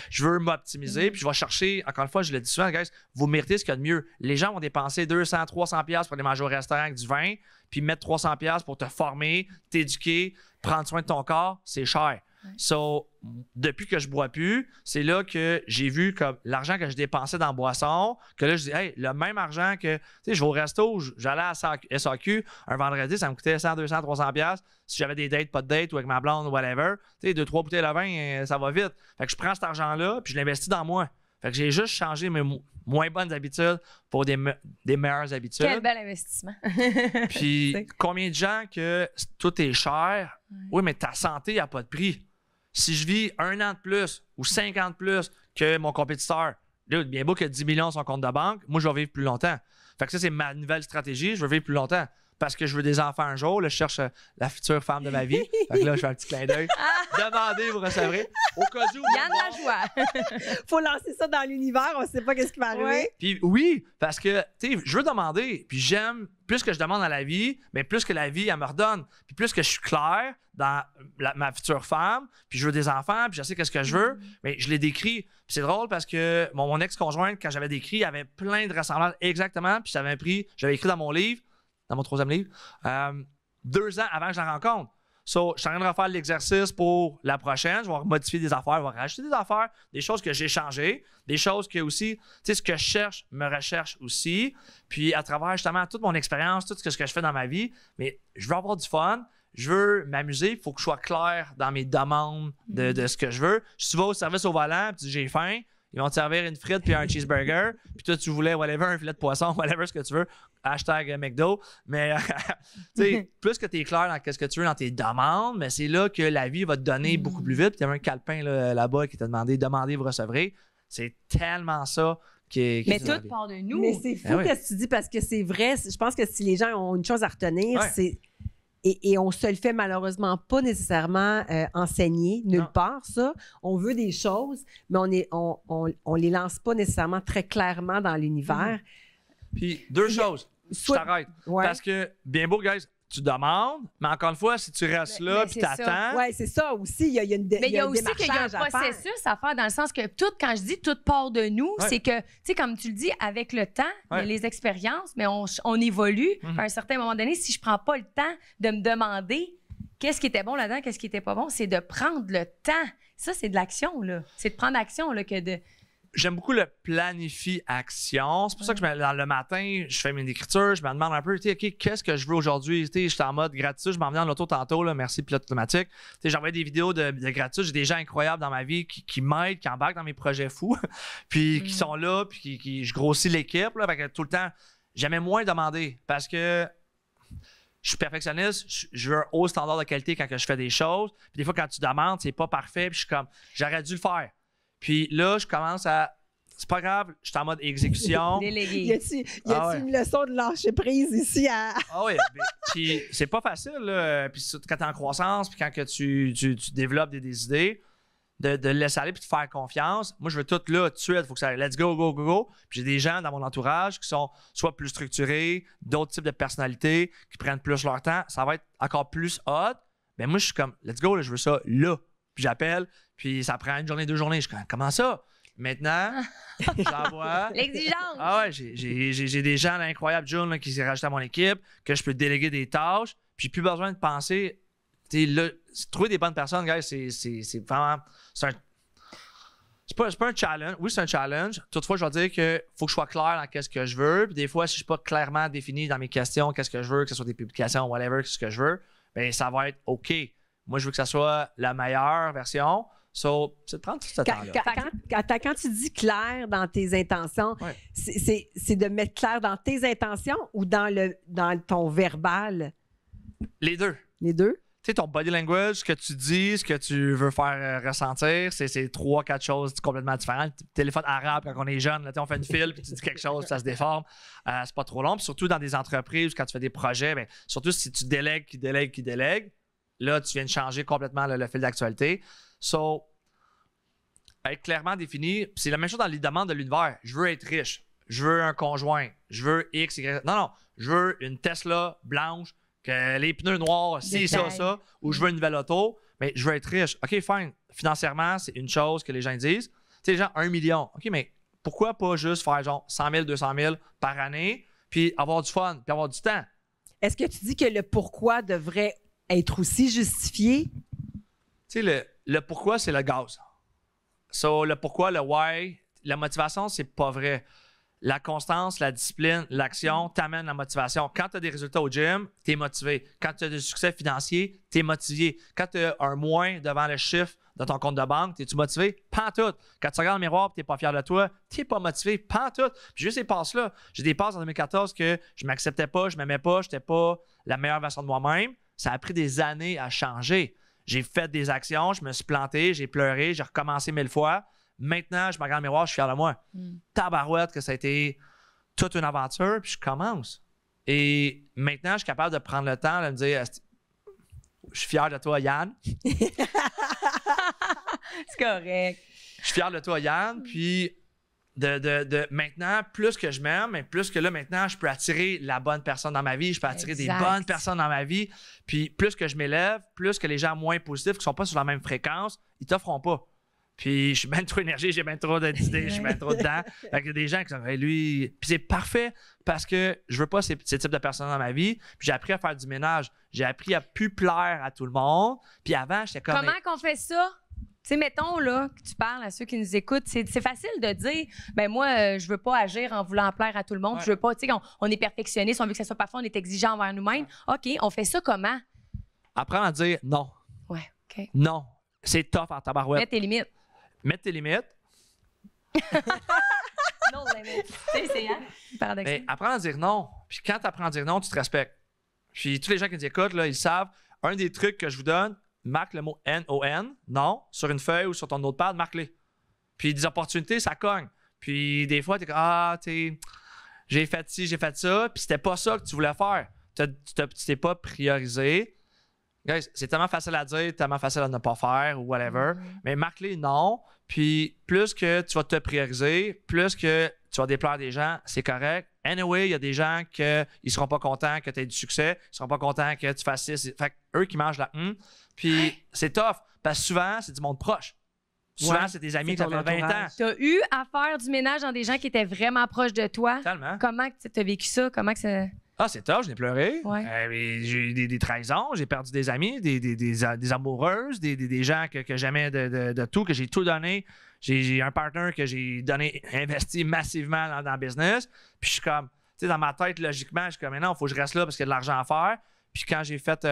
Je veux m'optimiser. Puis je vais chercher, encore une fois, je le dis souvent, guys, vous méritez ce qu'il y a de mieux. Les gens vont dépenser 200, 300$ pour aller manger au restaurant avec du vin, puis mettre 300$ pour te former, t'éduquer, prendre soin de ton corps. C'est cher. So, depuis que je bois plus, c'est là que j'ai vu comme l'argent que je dépensais dans la boisson, que là, je dis, hey, le même argent que, je vais au resto, j'allais à SAQ, un vendredi, ça me coûtait 100, 200, 300$. Si j'avais des dates, pas de date, ou avec ma blonde, ou whatever, 2-3 bouteilles de vin, ça va vite. Fait que je prends cet argent-là, puis je l'investis dans moi. Fait que j'ai juste changé mes moins bonnes habitudes pour des meilleures habitudes. Quel bel investissement. Puis, combien de gens que tout est cher, oui, mais ta santé n'a pas de prix. Si je vis 1 an de plus ou 5 ans de plus que mon compétiteur, là, bien beau qu'il y a 10 millions sur son compte de banque, moi, je vais vivre plus longtemps. Fait que ça, c'est ma nouvelle stratégie. Je veux vivre plus longtemps. Parce que je veux des enfants un jour. Là, je cherche la future femme de ma vie. Fait que là, je fais un petit clin d'œil. Demandez, vous recevrez. Au cas où. Il y a de la joie. Faut lancer ça dans l'univers. On ne sait pas qu'est-ce qui va arriver. Ouais. Puis oui, parce que, tu sais, je veux demander. Puis j'aime, plus que je demande à la vie, mais plus que la vie, elle me redonne. Puis plus que je suis clair dans ma future femme, puis je veux des enfants, puis je sais qu'est-ce que je veux, mais je les décris. Puis c'est drôle parce que mon ex-conjointe, quand j'avais décrit, il avait plein de ressemblances exactement, puis j'avais écrit dans mon livre, dans mon 3e livre, 2 ans avant que je la rencontre. So, je suis en train de refaire l'exercice pour la prochaine. Je vais modifier des affaires, je vais rajouter des affaires, des choses que j'ai changées, des choses que aussi, tu sais, ce que je cherche, me recherche aussi. Puis à travers justement toute mon expérience, tout ce que je fais dans ma vie, mais je veux avoir du fun, je veux m'amuser, il faut que je sois clair dans mes demandes de ce que je veux. Si tu vas au service au volant, puis tu dis j'ai faim, ils vont te servir une frite puis un cheeseburger, puis toi tu voulais whatever, un filet de poisson, whatever ce que tu veux, #McDo. Mais tu sais, plus que tu es clair dans ce que tu veux dans tes demandes, mais c'est là que la vie va te donner beaucoup plus vite. Puis il y avait un calepin là-bas qui t'a demandé demandez, vous recevrez. C'est tellement ça mais tout part de nous. Mais c'est fou ce que tu dis parce que c'est vrai. Je pense que si les gens ont une chose à retenir, c'est. Et on se le fait malheureusement pas nécessairement enseigner nulle part, ça. On veut des choses, mais on les lance pas nécessairement très clairement dans l'univers. Puis 2 choses. Je t'arrête. Ouais. Parce que, bien beau, guys, tu demandes, mais encore une fois, si tu restes là puis t'attends. Oui, c'est ça aussi. Il y a mais il y a aussi qu'il y a un processus à faire dans le sens que quand je dis tout part de nous, c'est que, tu sais, comme tu le dis, avec le temps, les expériences, mais on évolue. À un certain moment donné, si je prends pas le temps de me demander qu'est-ce qui était bon là-dedans, qu'est-ce qui était pas bon, c'est de prendre le temps. Ça, c'est de l'action, là. C'est de prendre action, là, que de. j'aime beaucoup le planifie-action. C'est pour ça que dans le matin, je fais mes écritures, je me demande un peu, OK, qu'est-ce que je veux aujourd'hui? Je suis en mode gratitude, je m'en viens en auto tantôt, là, merci pilote automatique. J'envoie des vidéos de gratitude, j'ai des gens incroyables dans ma vie qui m'aident, qui embarquent dans mes projets fous, puis qui sont là, puis je grossis l'équipe. Là, fait que tout le temps, j'aimais moins demander parce que je suis perfectionniste, je veux un haut standard de qualité quand je fais des choses. Puis des fois, quand tu demandes, c'est pas parfait, puis je suis comme, j'aurais dû le faire. Puis là, je commence à. C'est pas grave, je suis en mode exécution. Délégué. Y a-t-il une leçon de lâcher prise ici à. Ah oui, puis c'est pas facile, là. Puis quand t'es en croissance, puis quand que tu développes des idées, de le laisser aller puis de faire confiance. Moi, je veux tout là, tout de suite. Il faut que ça aille. Let's go, go, go, go. Puis j'ai des gens dans mon entourage qui sont soit plus structurés, d'autres types de personnalités, qui prennent plus leur temps. Ça va être encore plus hot. Mais moi, je suis comme, let's go, là, je veux ça là. Puis j'appelle, puis ça prend une journée, 2 journées. Je suis comme, comment ça? Maintenant, j'envoie. L'exigence! Ah ouais, j'ai des gens là, incroyables, June, là, qui s'est rajouté à mon équipe, que je peux déléguer des tâches. Puis j'ai plus besoin de penser. Là, trouver des bonnes personnes, guys, c'est vraiment. C'est pas un challenge. Oui, c'est un challenge. Toutefois, je vais dire qu'il faut que je sois clair dans qu'est-ce que je veux. Puis des fois, si je ne suis pas clairement défini dans mes questions, qu'est-ce que je veux, que ce soit des publications, whatever, qu'est-ce que je veux, bien, ça va être OK. Moi, je veux que ça soit la meilleure version. So, c'est de prendre tout ce temps-là. Quand tu dis clair dans tes intentions, c'est de mettre clair dans tes intentions ou dans ton verbal? Les deux. Les deux? Tu sais, ton body language, ce que tu dis, ce que tu veux faire ressentir, c'est 3-4 choses complètement différentes. Téléphone arabe, quand on est jeune, là, on fait une file, puis tu dis quelque chose, ça se déforme. C'est pas trop long. Puis surtout dans des entreprises, quand tu fais des projets, bien, surtout si tu délègues, là, tu viens de changer complètement le fil d'actualité. So, être clairement défini, c'est la même chose dans les demandes de l'univers. Je veux être riche, je veux un conjoint, je veux X, Y. Non, je veux une Tesla blanche, que les pneus noirs, ça, ou je veux une nouvelle auto, mais je veux être riche. OK, fine. Financièrement, c'est une chose que les gens disent. Tu sais, les gens, 1 million. OK, mais pourquoi pas juste faire genre 100 000, 200 000 par année, puis avoir du fun, puis avoir du temps? Est-ce que tu dis que le pourquoi devrait être aussi justifié? Tu sais, le pourquoi, c'est le gaz. So, le pourquoi, le why, la motivation, c'est pas vrai. La constance, la discipline, l'action t'amène la motivation. Quand tu as des résultats au gym, tu es motivé. Quand tu as du succès financier, tu es motivé. Quand tu as un moins devant le chiffre de ton compte de banque, es-tu motivé? Pas en tout. Quand tu regardes le miroir et tu n'es pas fier de toi, tu n'es pas motivé. Pas en tout. Puis juste ces passes-là. J'ai des passes en 2014 que je ne m'acceptais pas, je ne m'aimais pas, je n'étais pas la meilleure version de moi-même. Ça a pris des années à changer. J'ai fait des actions, je me suis planté, j'ai pleuré, j'ai recommencé 1000 fois. Maintenant, je me regarde dans le miroir, je suis fier de moi. Tabarouette, que ça a été toute une aventure, puis je commence. Et maintenant, je suis capable de prendre le temps de me dire, je suis fier de toi, Yann. C'est correct. Je suis fier de toi, Yann, puis de maintenant, plus que je m'aime, mais plus que là, maintenant, je peux attirer la bonne personne dans ma vie, je peux attirer des bonnes personnes dans ma vie, puis plus que je m'élève, plus que les gens moins positifs, qui ne sont pas sur la même fréquence, ils ne t'offront pas. Puis je suis bien trop énergie, j'ai bien trop d'idées, je suis bien trop dedans. Fait qu'il y a des gens qui sont lui. Puis c'est parfait parce que je veux pas ces types de personnes dans ma vie. Puis j'ai appris à faire du ménage. J'ai appris à plus plaire à tout le monde. Puis avant, j'étais comme. Comment qu'on fait ça? Tu sais, mettons là, que tu parles à ceux qui nous écoutent, c'est facile de dire, ben moi, je veux pas agir en voulant plaire à tout le monde. Je veux pas, tu sais, on est perfectionniste, on veut que ça soit parfait, on est exigeant envers nous-mêmes. OK, on fait ça comment? Apprendre à dire non. Ouais, OK. Non. C'est tough en tabarouette. Mets tes limites. Mettre tes limites. Non, c'est paradoxal. Mais apprendre à dire non. Puis quand tu apprends à dire non, tu te respectes. Puis tous les gens qui nous écoutent, là, ils savent. Un des trucs que je vous donne, marque le mot N-O-N, non, sur une feuille ou sur ton notepad, marque-les. Puis des opportunités, ça cogne. Puis des fois, tu es comme, j'ai fait ci, j'ai fait ça, puis c'était pas ça que tu voulais faire. Tu t'es pas priorisé. Guys, c'est tellement facile à dire, tellement facile à ne pas faire ou whatever. Mais marque-les non. Puis plus que tu vas te prioriser, plus que tu vas déplaire des gens, c'est correct. Anyway, il y a des gens qui ne seront pas contents que tu aies du succès, ils ne seront pas contents que tu fasses ci. Fait eux qui mangent la Puis c'est tough, parce que souvent, c'est du monde proche. Souvent, c'est tes amis qui ont 20 ans. Tu as eu à faire du ménage dans des gens qui étaient vraiment proches de toi. Tellement. Comment tu as vécu ça? Comment que ça... Ah, c'est tough, j'ai pleuré. Ouais. Mais j'ai eu des trahisons, j'ai perdu des amis, des amoureuses, des gens que j'aimais de tout, que j'ai tout donné. J'ai un partner que j'ai investi massivement dans le business. Puis je suis comme, tu sais, dans ma tête, logiquement, je suis comme, mais non, il faut que je reste là parce qu'il y a de l'argent à faire. Puis quand j'ai fait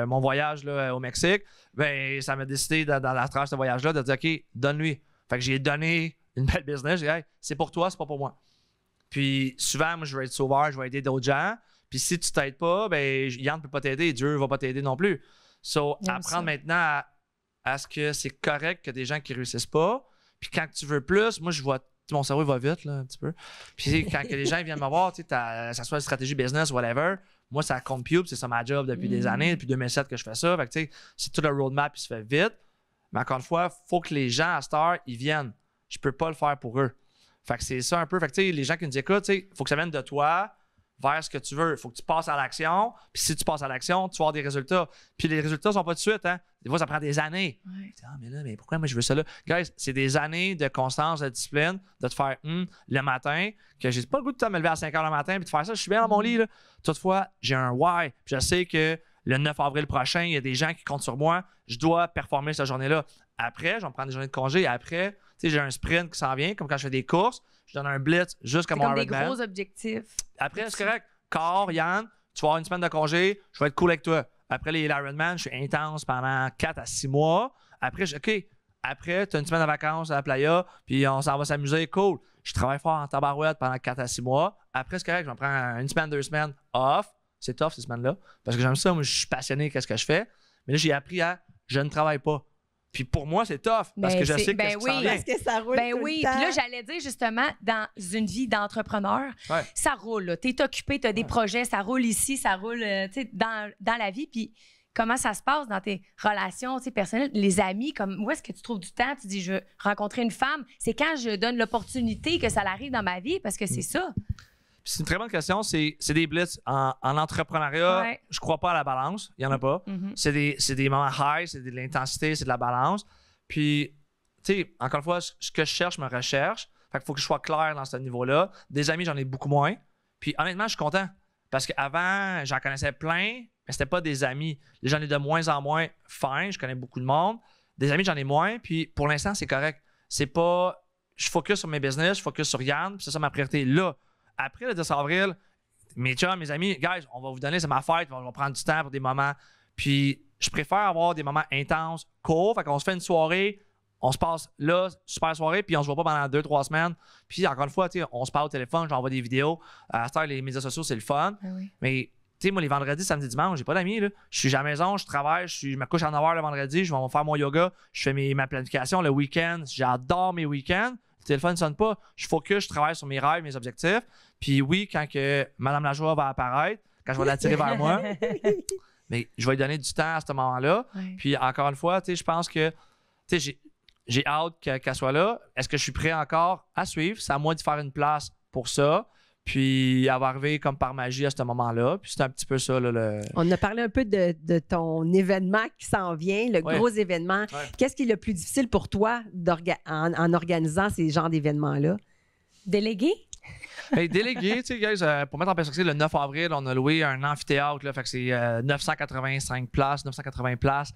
mon voyage là, au Mexique, ben ça m'a décidé, dans la tranche de ce voyage-là, de dire, OK, donne-lui. Fait que j'ai donné une belle business. J'ai dit, hey, c'est pour toi, c'est pas pour moi. Puis souvent, moi, je vais être sauveur, je vais aider d'autres gens. Puis si tu t'aides pas, ben Yann ne peut pas t'aider, Dieu va pas t'aider non plus. So, apprendre maintenant à ce que c'est correct que des gens qui réussissent pas. Puis quand tu veux plus, moi, je vois, mon cerveau il va vite, là, un petit peu. Puis quand que les gens viennent me voir, tu sais, ça soit une stratégie business, whatever, moi, ça compte plus, c'est ça ma job depuis des années, depuis 2007 que je fais ça. Fait que, tu sais, c'est tout le roadmap, il se fait vite. Mais encore une fois, il faut que les gens à cette heure, ils viennent. Je peux pas le faire pour eux. Fait que c'est ça un peu. Fait que, tu sais, les gens qui nous écoutent, tu sais, il faut que ça vienne de toi vers ce que tu veux. Il faut que tu passes à l'action. Puis si tu passes à l'action, tu vas avoir des résultats. Puis les résultats sont pas tout de suite, hein. Des fois, ça prend des années. Ouais. Ah, mais pourquoi moi je veux ça là? Guys, c'est des années de constance, de discipline, de te faire le matin, que j'ai pas le goût de me lever à 5 h le matin puis de faire ça. Je suis bien dans mon lit, là. Toutefois, j'ai un why. Puis je sais que le 9 avril prochain, il y a des gens qui comptent sur moi. Je dois performer cette journée-là. Après, je vais me prendre des journées de congé. Après, tu sais, j'ai un sprint qui s'en vient, comme quand je fais des courses. Je donne un blitz jusqu'à mon comme des Ironman. gros objectifs. Après, c'est correct. Car, Yann, tu vas avoir une semaine de congé, je vais être cool avec toi. Après les Ironman, je suis intense pendant 4 à 6 mois. Après, OK. Après, tu as une semaine de vacances à la playa, puis on s'en va s'amuser, cool. Je travaille fort en tabarouette pendant 4 à 6 mois. Après, c'est correct, je vais prendre une semaine, 2 semaines off. C'est tough ces semaines-là. Parce que j'aime ça, moi, je suis passionné de ce que je fais. Mais là, j'ai appris à je ne travaille pas. Puis pour moi, c'est tough parce que je sais que ça s'en vient. Parce que ça roule tout Oui, le temps. puis là, j'allais dire justement, dans une vie d'entrepreneur, ça roule. Tu es occupé, tu as des projets, ça roule ici, ça roule dans la vie. Puis comment ça se passe dans tes relations personnelles, les amis, comme où est-ce que tu trouves du temps? Tu dis, je veux rencontrer une femme. C'est quand je donne l'opportunité que ça arrive dans ma vie parce que c'est ça. C'est une très bonne question. C'est des blitz. En entrepreneuriat, je crois pas à la balance. Il n'y en a pas. C'est des moments high, c'est de l'intensité, c'est de la balance. Puis, tu sais, encore une fois, ce que je cherche me recherche. Fait qu'il faut que je sois clair dans ce niveau-là. Des amis, j'en ai beaucoup moins. Puis, honnêtement, je suis content. Parce qu'avant, j'en connaissais plein, mais c'était pas des amis. J'en ai de moins en moins fin. Je connais beaucoup de monde. Des amis, j'en ai moins. Puis, pour l'instant, c'est correct. C'est pas... Je focus sur mes business, je focus sur Yann. Puis, c'est ça ma priorité là. Après le 10 avril, mes chums, mes amis, guys, on va vous donner, c'est ma fête, on va prendre du temps pour des moments. Puis, je préfère avoir des moments intenses, courts. Fait qu'on se fait une soirée, on se passe là, super soirée, puis on se voit pas pendant 2-3 semaines. Puis, encore une fois, on se parle au téléphone, j'envoie des vidéos. À cette heure, les médias sociaux, c'est le fun. Oui. Mais, tu sais, moi, les vendredis, samedi, dimanche, j'ai pas d'amis, là. Je suis à la maison, je travaille, je me couche à 9 h le vendredi, je vais faire mon yoga, je fais ma planification le week-end. J'adore mes week-ends. Le téléphone ne sonne pas. Je focus, je travaille sur mes rêves, mes objectifs. Puis oui, quand que Madame Lajoie va apparaître, quand je vais l'attirer vers moi, mais je vais lui donner du temps à ce moment-là. Ouais. Puis encore une fois, je pense que j'ai hâte qu'elle soit là. Est-ce que je suis prêt encore à suivre? C'est à moi de faire une place pour ça. Puis elle va arriver comme par magie à ce moment-là. Puis c'est un petit peu ça. Là, On a parlé un peu de ton événement qui s'en vient, le gros événement. Ouais. Qu'est-ce qui est le plus difficile pour toi en organisant ces genres d'événements-là? Délégué? Hey, délégué, tu sais, guys, pour mettre en perspective, le 9 avril, on a loué un amphithéâtre, là, fait que c'est 985 places, 980 places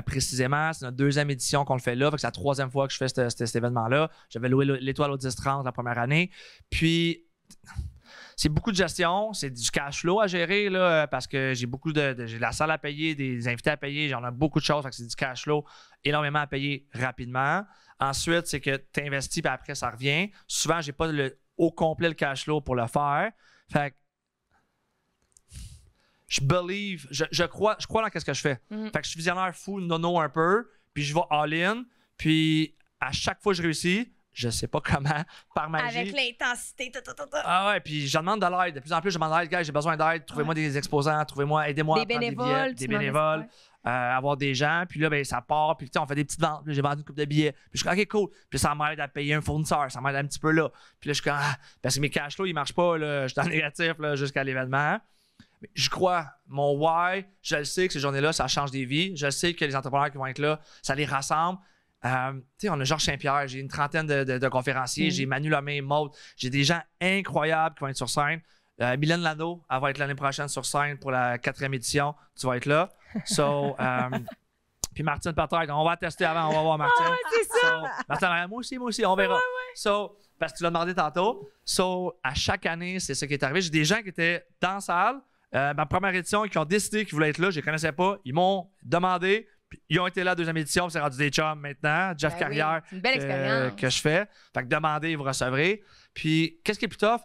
précisément. C'est notre 2e édition qu'on le fait là, fait que c'est la 3e fois que je fais cet événement-là. J'avais loué l'Étoile au 10-30 la première année. Puis, c'est beaucoup de gestion, c'est du cash flow à gérer, là, parce que j'ai beaucoup j'ai la salle à payer, des invités à payer, j'en ai beaucoup de choses, fait que c'est du cash flow énormément à payer rapidement. Ensuite, c'est que tu investis, puis après, ça revient. Souvent, j'ai pas au complet le cash flow pour le faire. Fait que je crois dans ce que je fais. Fait que je suis visionnaire fou, nono un peu, puis je vais all-in, puis à chaque fois que je réussis, je sais pas comment, par magie. Avec l'intensité. Ah ouais, puis je demande de l'aide. De plus en plus, je demande de l'aide. Gars, j'ai besoin d'aide. Trouvez-moi des exposants, aidez-moi à prendre des billets, des bénévoles, avoir des gens. Puis là, ben, ça part. Puis on fait des petites ventes. J'ai vendu une couple de billets. Puis je suis comme, OK, cool. Puis ça m'aide à payer un fournisseur. Ça m'aide un petit peu là. Puis là, je suis comme, parce que mes cash flows, ils marchent pas. Là. Je suis en négatif là, jusqu'à l'événement. Mais je crois, mon why, je le sais que ces journées-là, ça change des vies. Je sais que les entrepreneurs qui vont être là, ça les rassemble. On a Georges Saint-Pierre, j'ai une trentaine de conférenciers, j'ai Manu Lemay, Maud, j'ai des gens incroyables qui vont être sur scène. Mylène Lano, elle va être l'année prochaine sur scène pour la 4e édition. Tu vas être là. So, puis Martine Patrick, on va tester avant, on va voir Martine. Ah, c'est ça! So, Martine, moi aussi, on verra. So, parce que tu l'as demandé tantôt. So, à chaque année, c'est ça qui est arrivé. J'ai des gens qui étaient dans la salle, ma première édition, qui ont décidé qu'ils voulaient être là. Je les connaissais pas. Ils m'ont demandé. Puis ils ont été là, 2e édition, puis c'est rendu des chums maintenant. Jeff Carrière, c'est une belle expérience. Que je fais. Fait que demandez, vous recevrez. Puis, qu'est-ce qui est plus tough?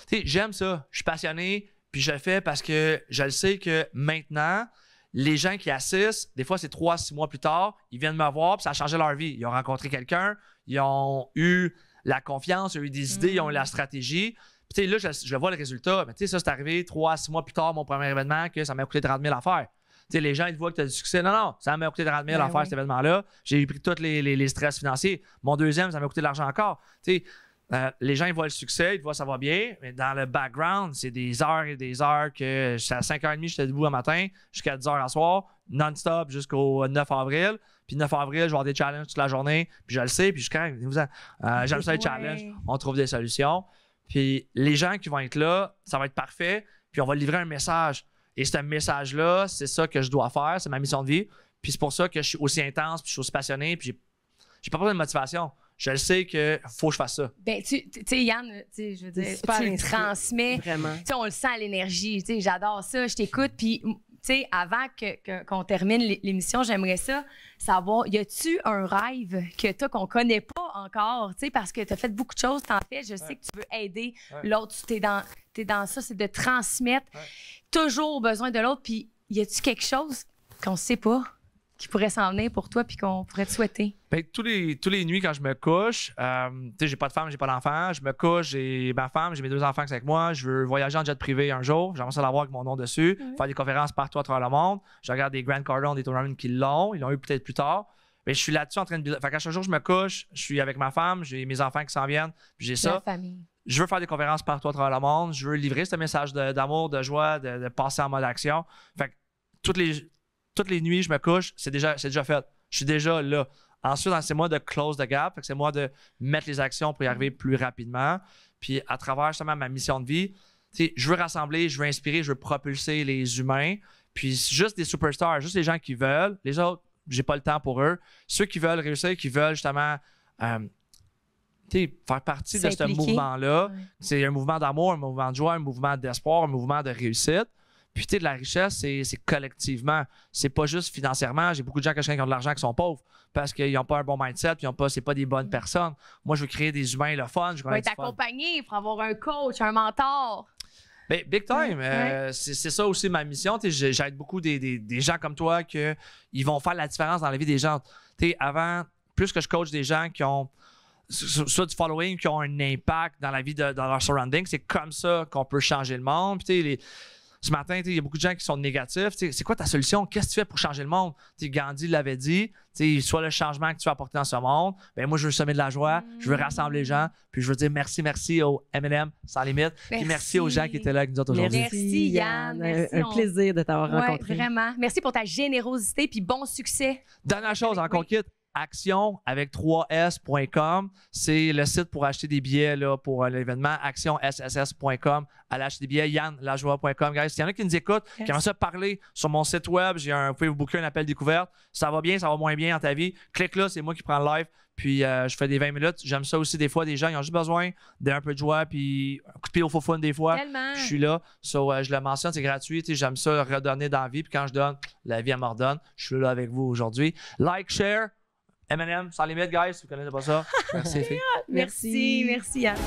Tu sais, j'aime ça. Je suis passionné, puis je le fais parce que je le sais que maintenant, les gens qui assistent, des fois, c'est 3-6 mois plus tard, ils viennent me voir, puis ça a changé leur vie. Ils ont rencontré quelqu'un, ils ont eu la confiance, ils ont eu des idées, ils ont eu la stratégie. Puis, tu sais, là, je vois le résultat. Mais, tu sais, ça, c'est arrivé 3-6 mois plus tard, mon premier événement, que ça m'a coûté 30 000 à faire. Tu sais, les gens, ils voient que tu as du succès. Non, ça m'a coûté 30 000 à faire cet événement-là. J'ai pris tous les stress financiers. Mon deuxième, ça m'a coûté de l'argent encore. Tu sais, les gens, ils voient le succès, ils voient ça va bien, mais dans le background, c'est des heures et des heures que à 5h30, j'étais debout le matin, jusqu'à 10h à soir, non-stop jusqu'au 9 avril. Puis 9 avril, je vais avoir des challenges toute la journée, puis je le sais, puis je suis quand même, j'aime ça les challenges, on trouve des solutions. Puis les gens qui vont être là, ça va être parfait, puis on va livrer un message. Et ce message-là, c'est ça que je dois faire, c'est ma mission de vie. Puis c'est pour ça que je suis aussi intense, puis je suis aussi passionné, puis j'ai pas besoin de motivation. Je le sais qu'il faut que je fasse ça. Ben, tu sais, Yann, je veux dire, tu le transmets. Vraiment. Tu sais, on le sent à l'énergie. Tu sais, j'adore ça, je t'écoute. Puis, tu sais, avant qu'on termine l'émission, j'aimerais ça savoir, y a-tu un rêve que toi, qu'on connaît pas encore? Tu sais, parce que tu as fait beaucoup de choses, t'en fais. Je sais que tu veux aider l'autre. T'es dans ça, c'est de transmettre. Toujours besoin de l'autre. Puis, y a-tu quelque chose qu'on sait pas qui pourrait s'en venir pour toi puis qu'on pourrait te souhaiter? Ben, tous les nuits, quand je me couche, tu sais, j'ai pas de femme, j'ai pas d'enfant. Je me couche, j'ai ma femme, j'ai mes 2 enfants qui sont avec moi. Je veux voyager en jet privé un jour. J'aimerais ça l'avoir avec mon nom dessus. Faire des conférences partout à travers le monde. Je regarde des Grant Cardone, des tournaments qui l'ont. Ils l'ont eu peut-être plus tard. Mais je suis là-dessus en train de... Fait qu'à chaque jour, je me couche, je suis avec ma femme, j'ai mes enfants qui s'en viennent, puis j'ai ça. La famille. Je veux faire des conférences partout à travers le monde. Je veux livrer ce message d'amour, de joie, de passer en mode action. Fait que toutes les nuits, je me couche, c'est déjà fait. Je suis déjà là. Ensuite, c'est moi de close the gap. Fait que c'est moi de mettre les actions pour y arriver plus rapidement. Puis à travers justement ma mission de vie, je veux rassembler, je veux inspirer, je veux propulser les humains. Puis juste des superstars, juste les gens qui veulent. Les autres, j'ai pas le temps pour eux. Ceux qui veulent réussir, qui veulent justement faire partie de ce mouvement-là. C'est un mouvement d'amour, un mouvement de joie, un mouvement d'espoir, un mouvement de réussite. Puis, de la richesse, c'est collectivement. C'est pas juste financièrement. J'ai beaucoup de gens qui ont de l'argent qui sont pauvres parce qu'ils n'ont pas un bon mindset, puis c'est pas des bonnes personnes. Moi, je veux créer des humains le fun. Je veux être accompagné, il faut avoir un coach, un mentor. Ben, big time. C'est ça aussi ma mission. J'aide beaucoup des gens comme toi qui vont faire la différence dans la vie des gens. Avant, plus que je coach des gens qui ont soit du following, qui ont un impact dans la vie dans leur surrounding, c'est comme ça qu'on peut changer le monde. Puis, ce matin, il y a beaucoup de gens qui sont négatifs. C'est quoi ta solution? Qu'est-ce que tu fais pour changer le monde? Gandhi l'avait dit, soit le changement que tu veux apporter dans ce monde. Ben moi, je veux semer de la joie, je veux rassembler les gens, puis je veux dire merci au M&M Sans Limite, puis merci aux gens qui étaient là avec nous autres aujourd'hui. Merci Yann. Merci, un plaisir de t'avoir rencontré. Vraiment. Merci pour ta générosité, puis bon succès. Dernière chose, encore quitte. Action avec 3s.com, c'est le site pour acheter des billets là, pour l'événement. actionsss.com, allez acheter des billets. YannLajoie.com, guys. S'il y en a qui nous écoutent, qui aiment ça parler sur mon site web, vous pouvez vous booker un appel découverte. Ça va bien, ça va moins bien dans ta vie. Clique là, c'est moi qui prends le live. Puis je fais des 20 minutes. J'aime ça aussi des fois. Des gens, ils ont juste besoin d'un peu de joie, puis un coup de pied au faux fun des fois. Tellement. Je suis là. Je le mentionne, c'est gratuit. J'aime ça redonner dans la vie. Puis quand je donne, la vie, elle me redonne. Je suis là avec vous aujourd'hui. Like, share. M&M, Sans Limite, guys, si vous ne connaissez pas ça. Merci, Merci, Yann.